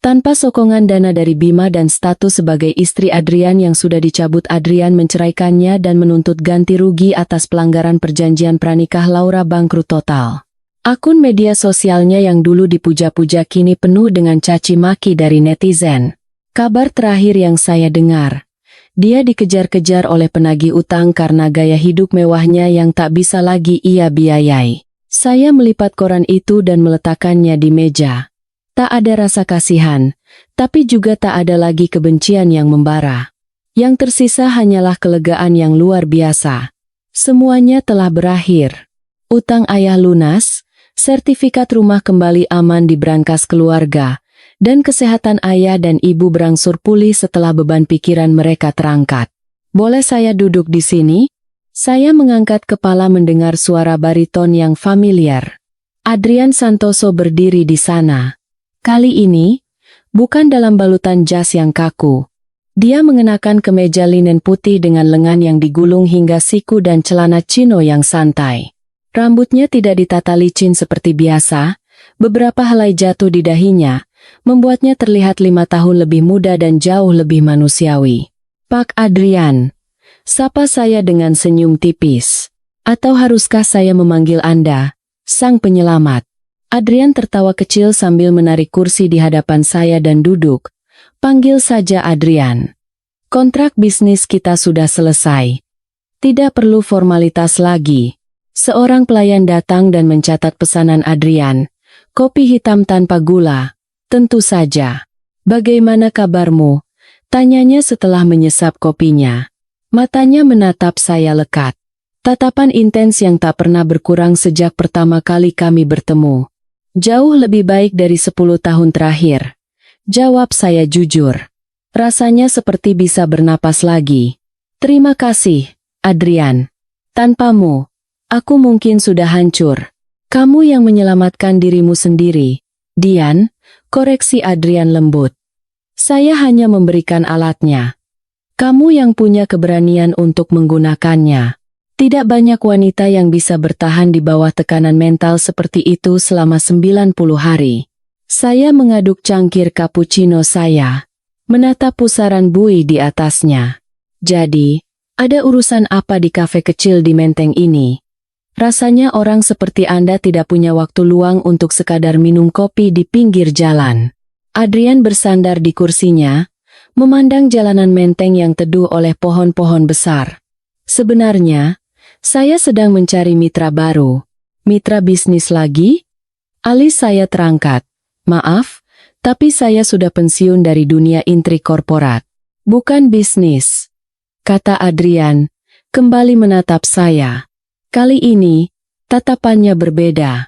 Tanpa sokongan dana dari Bima dan status sebagai istri Adrian yang sudah dicabut, Adrian menceraikannya dan menuntut ganti rugi atas pelanggaran perjanjian pranikah. Laura bangkrut total. Akun media sosialnya yang dulu dipuja-puja kini penuh dengan caci maki dari netizen. Kabar terakhir yang saya dengar, dia dikejar-kejar oleh penagih utang karena gaya hidup mewahnya yang tak bisa lagi ia biayai. Saya melipat koran itu dan meletakkannya di meja. Tak ada rasa kasihan, tapi juga tak ada lagi kebencian yang membara. Yang tersisa hanyalah kelegaan yang luar biasa. Semuanya telah berakhir. Utang ayah lunas, sertifikat rumah kembali aman di brankas keluarga, dan kesehatan ayah dan ibu berangsur pulih setelah beban pikiran mereka terangkat. Boleh saya duduk di sini? Saya mengangkat kepala mendengar suara bariton yang familiar. Adrian Santoso berdiri di sana. Kali ini, bukan dalam balutan jas yang kaku. Dia mengenakan kemeja linen putih dengan lengan yang digulung hingga siku dan celana chino yang santai. Rambutnya tidak ditata licin seperti biasa, beberapa helai jatuh di dahinya, membuatnya terlihat 5 tahun lebih muda dan jauh lebih manusiawi. Pak Adrian, sapa saya dengan senyum tipis. Atau haruskah saya memanggil Anda, sang penyelamat? Adrian tertawa kecil sambil menarik kursi di hadapan saya dan duduk. Panggil saja Adrian. Kontrak bisnis kita sudah selesai. Tidak perlu formalitas lagi. Seorang pelayan datang dan mencatat pesanan Adrian. Kopi hitam tanpa gula. Tentu saja. Bagaimana kabarmu? Tanyanya setelah menyesap kopinya. Matanya menatap saya lekat. Tatapan intens yang tak pernah berkurang sejak pertama kali kami bertemu. Jauh lebih baik dari 10 tahun terakhir. Jawab saya jujur. Rasanya seperti bisa bernapas lagi. Terima kasih, Adrian. Tanpamu, aku mungkin sudah hancur. Kamu yang menyelamatkan dirimu sendiri. Dian, koreksi Adrian lembut. Saya hanya memberikan alatnya. Kamu yang punya keberanian untuk menggunakannya. Tidak banyak wanita yang bisa bertahan di bawah tekanan mental seperti itu selama 90 hari. Saya mengaduk cangkir cappuccino saya, menatap pusaran buih di atasnya. Jadi, ada urusan apa di kafe kecil di Menteng ini? Rasanya orang seperti Anda tidak punya waktu luang untuk sekadar minum kopi di pinggir jalan. Adrian bersandar di kursinya, memandang jalanan Menteng yang teduh oleh pohon-pohon besar. Sebenarnya, saya sedang mencari mitra baru. Mitra bisnis lagi? Alis saya terangkat. Maaf, tapi saya sudah pensiun dari dunia intrik korporat. Bukan bisnis, kata Adrian, kembali menatap saya. Kali ini, tatapannya berbeda.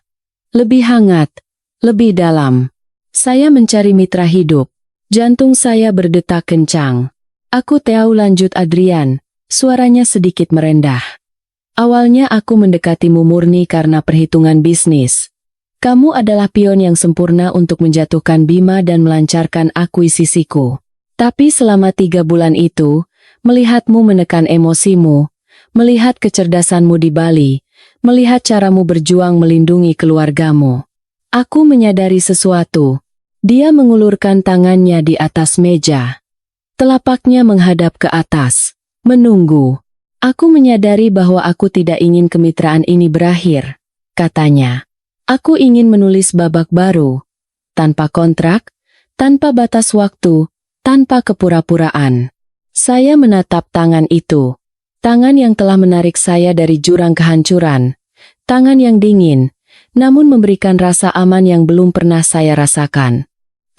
Lebih hangat, lebih dalam. Saya mencari mitra hidup. Jantung saya berdetak kencang. Aku tahu, lanjut Adrian, suaranya sedikit merendah. Awalnya aku mendekatimu murni karena perhitungan bisnis. Kamu adalah pion yang sempurna untuk menjatuhkan Bima dan melancarkan akuisisiku. Tapi selama 3 bulan itu, melihatmu menekan emosimu, melihat kecerdasanmu di Bali, melihat caramu berjuang melindungi keluargamu. Aku menyadari sesuatu. Dia mengulurkan tangannya di atas meja. Telapaknya menghadap ke atas, menunggu. Aku menyadari bahwa aku tidak ingin kemitraan ini berakhir, katanya. Aku ingin menulis babak baru, tanpa kontrak, tanpa batas waktu, tanpa kepura-puraan. Saya menatap tangan itu, tangan yang telah menarik saya dari jurang kehancuran, tangan yang dingin, namun memberikan rasa aman yang belum pernah saya rasakan.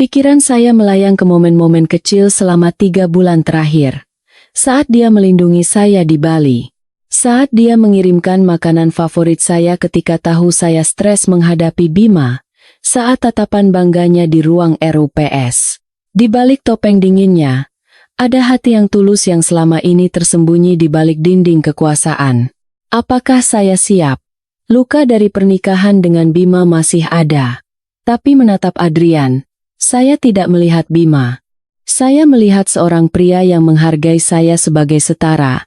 Pikiran saya melayang ke momen-momen kecil selama 3 bulan terakhir, saat dia melindungi saya di Bali. Saat dia mengirimkan makanan favorit saya ketika tahu saya stres menghadapi Bima, saat tatapan bangganya di ruang RUPS. Di balik topeng dinginnya, ada hati yang tulus yang selama ini tersembunyi di balik dinding kekuasaan. Apakah saya siap? Luka dari pernikahan dengan Bima masih ada. Tapi menatap Adrian, saya tidak melihat Bima. Saya melihat seorang pria yang menghargai saya sebagai setara,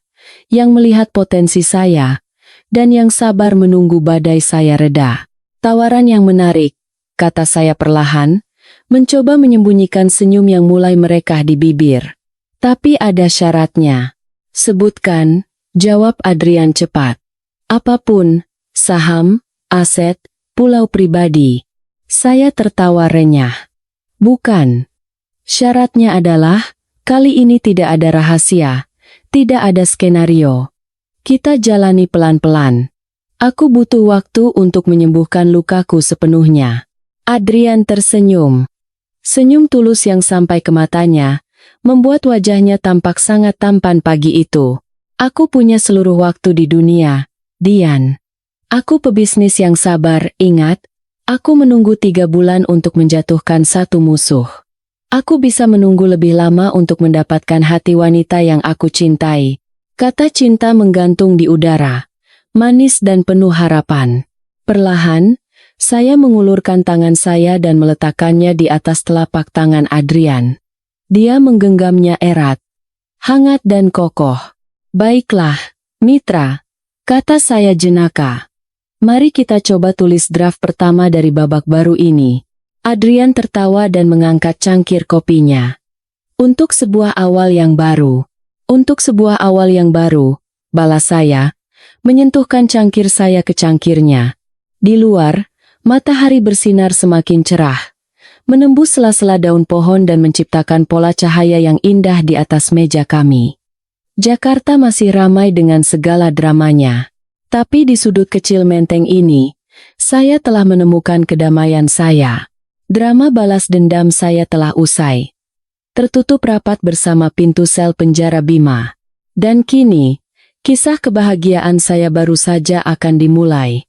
yang melihat potensi saya, dan yang sabar menunggu badai saya reda. Tawaran yang menarik, kata saya perlahan, mencoba menyembunyikan senyum yang mulai merekah di bibir. Tapi ada syaratnya. Sebutkan, jawab Adrian cepat. Apapun, saham, aset, pulau pribadi. Saya tertawa renyah. Bukan. Syaratnya adalah, kali ini tidak ada rahasia. Tidak ada skenario. Kita jalani pelan-pelan. Aku butuh waktu untuk menyembuhkan lukaku sepenuhnya. Adrian tersenyum. Senyum tulus yang sampai ke matanya, membuat wajahnya tampak sangat tampan pagi itu. Aku punya seluruh waktu di dunia, Dian. Aku pebisnis yang sabar, ingat. Aku menunggu 3 bulan untuk menjatuhkan satu musuh. Aku bisa menunggu lebih lama untuk mendapatkan hati wanita yang aku cintai. Kata cinta menggantung di udara, manis dan penuh harapan. Perlahan, Saya mengulurkan tangan saya dan meletakkannya di atas telapak tangan Adrian. Dia menggenggamnya erat, hangat dan kokoh. Baiklah, mitra, kata saya jenaka. Mari kita coba tulis draft pertama dari babak baru ini. Adrian tertawa dan mengangkat cangkir kopinya. Untuk sebuah awal yang baru. Untuk sebuah awal yang baru, balas saya, menyentuhkan cangkir saya ke cangkirnya. Di luar, matahari bersinar semakin cerah, menembus sela-sela daun pohon dan menciptakan pola cahaya yang indah di atas meja kami. Jakarta masih ramai dengan segala dramanya. Tapi di sudut kecil menteng ini, saya telah menemukan kedamaian saya. Drama balas dendam saya telah usai. Tertutup rapat bersama pintu sel penjara Bima. Dan kini, kisah kebahagiaan saya baru saja akan dimulai.